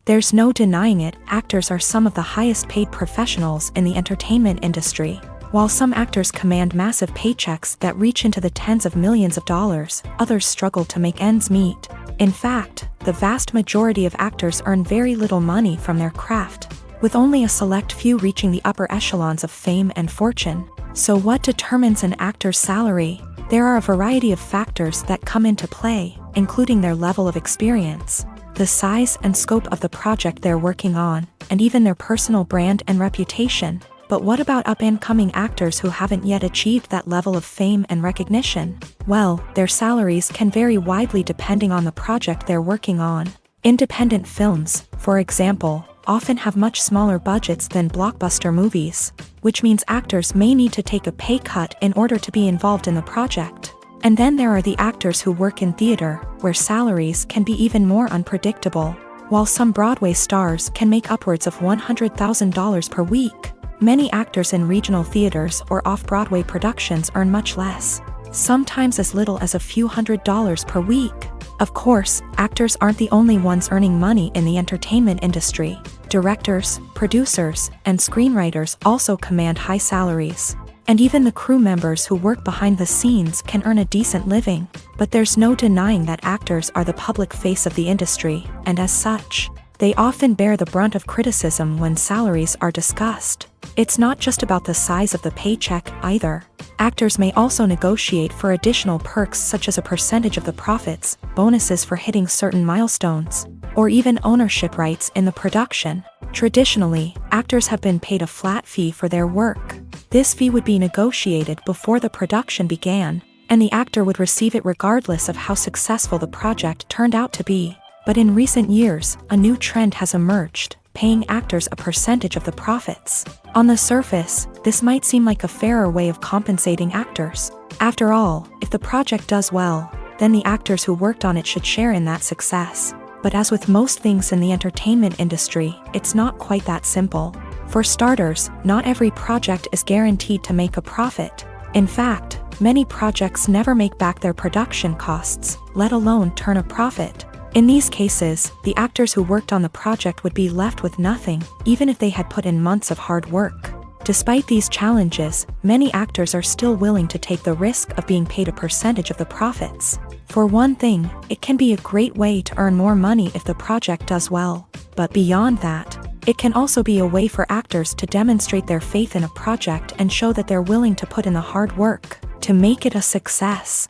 There's no denying it, actors are some of the highest paid professionals in the entertainment industry. While some actors command massive paychecks that reach into the tens of millions of dollars, others struggle to make ends meet. In fact, the vast majority of actors earn very little money from their craft, with only a select few reaching the upper echelons of fame and fortune. So what determines an actor's salary? There are a variety of factors that come into play, including their level of experience, the size and scope of the project they're working on, and even their personal brand and reputation. But what about up-and-coming actors who haven't yet achieved that level of fame and recognition? Well, their salaries can vary widely depending on the project they're working on. Independent films, for example, often have much smaller budgets than blockbuster movies, which means actors may need to take a pay cut in order to be involved in the project. And then there are the actors who work in theater, where salaries can be even more unpredictable. While some Broadway stars can make upwards of $100,000 per week, many actors in regional theaters or off-Broadway productions earn much less, sometimes as little as a few $100s per week. Of course, actors aren't the only ones earning money in the entertainment industry. Directors, producers, and screenwriters also command high salaries. And even the crew members who work behind the scenes can earn a decent living. But there's no denying that actors are the public face of the industry, and as such, They often bear the brunt of criticism when salaries are discussed. It's not just about the size of the paycheck, either. Actors may also negotiate for additional perks such as a percentage of the profits, bonuses for hitting certain milestones, or even ownership rights in the production. Traditionally, actors have been paid a flat fee for their work. This fee would be negotiated before the production began, and the actor would receive it regardless of how successful the project turned out to be. But in recent years, a new trend has emerged, paying actors a percentage of the profits. On the surface, this might seem like a fairer way of compensating actors. After all, if the project does well, then the actors who worked on it should share in that success. But as with most things in the entertainment industry, it's not quite that simple. For starters, not every project is guaranteed to make a profit. In fact, many projects never make back their production costs, let alone turn a profit. In these cases, the actors who worked on the project would be left with nothing, even if they had put in months of hard work. Despite these challenges, many actors are still willing to take the risk of being paid a percentage of the profits. For one thing, it can be a great way to earn more money if the project does well. But beyond that, it can also be a way for actors to demonstrate their faith in a project and show that they're willing to put in the hard work to make it a success.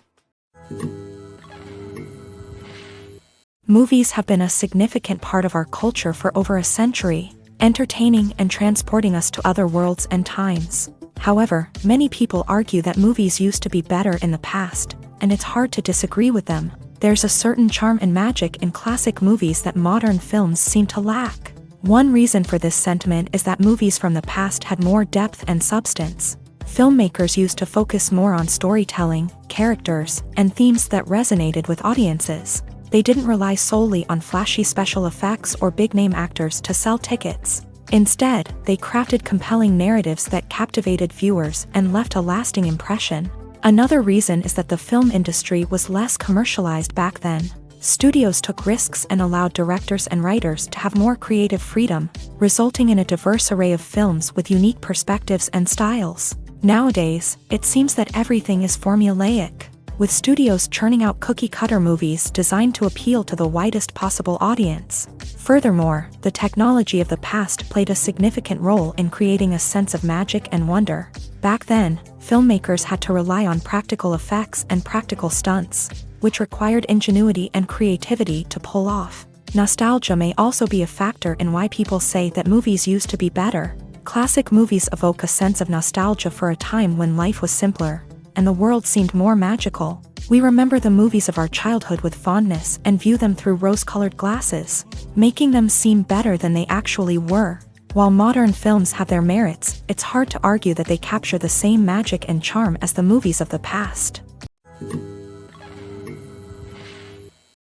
Movies have been a significant part of our culture for over a century, entertaining and transporting us to other worlds and times. However, many people argue that movies used to be better in the past, and it's hard to disagree with them. There's a certain charm and magic in classic movies that modern films seem to lack. One reason for this sentiment is that movies from the past had more depth and substance. Filmmakers used to focus more on storytelling, characters, and themes that resonated with audiences. They didn't rely solely on flashy special effects or big-name actors to sell tickets. Instead, they crafted compelling narratives that captivated viewers and left a lasting impression. Another reason is that the film industry was less commercialized back then. Studios took risks and allowed directors and writers to have more creative freedom, resulting in a diverse array of films with unique perspectives and styles. Nowadays, it seems that everything is formulaic, with studios churning out cookie-cutter movies designed to appeal to the widest possible audience. Furthermore, the technology of the past played a significant role in creating a sense of magic and wonder. Back then, filmmakers had to rely on practical effects and practical stunts, which required ingenuity and creativity to pull off. Nostalgia may also be a factor in why people say that movies used to be better. Classic movies evoke a sense of nostalgia for a time when life was simpler, and the world seemed more magical. We remember the movies of our childhood with fondness and view them through rose-colored glasses, making them seem better than they actually were. While modern films have their merits, it's hard to argue that they capture the same magic and charm as the movies of the past.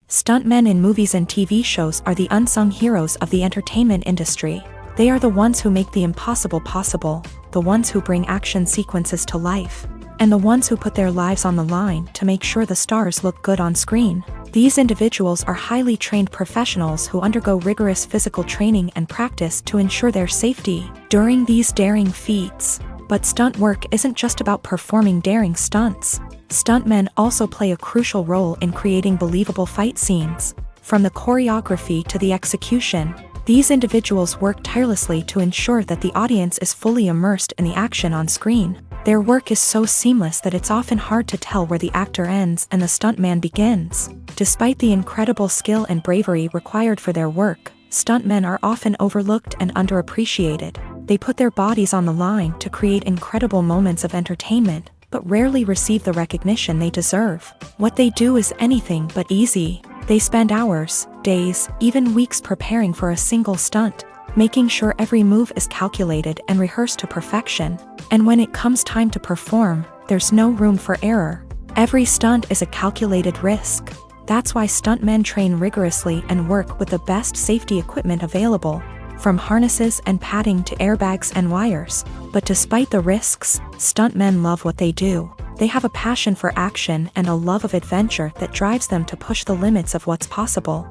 Stuntmen in movies and TV shows are the unsung heroes of the entertainment industry. They are the ones who make the impossible possible, the ones who bring action sequences to life, and the ones who put their lives on the line to make sure the stars look good on screen. These individuals are highly trained professionals who undergo rigorous physical training and practice to ensure their safety during these daring feats. But stunt work isn't just about performing daring stunts. Stuntmen also play a crucial role in creating believable fight scenes. From the choreography to the execution, these individuals work tirelessly to ensure that the audience is fully immersed in the action on screen. Their work is so seamless that it's often hard to tell where the actor ends and the stuntman begins. Despite the incredible skill and bravery required for their work, stuntmen are often overlooked and underappreciated. They put their bodies on the line to create incredible moments of entertainment, but rarely receive the recognition they deserve. What they do is anything but easy. They spend hours, days, even weeks preparing for a single stunt, making sure every move is calculated and rehearsed to perfection. And when it comes time to perform, there's no room for error. Every stunt is a calculated risk. That's why stuntmen train rigorously and work with the best safety equipment available, from harnesses and padding to airbags and wires. But despite the risks, stuntmen love what they do. They have a passion for action and a love of adventure that drives them to push the limits of what's possible.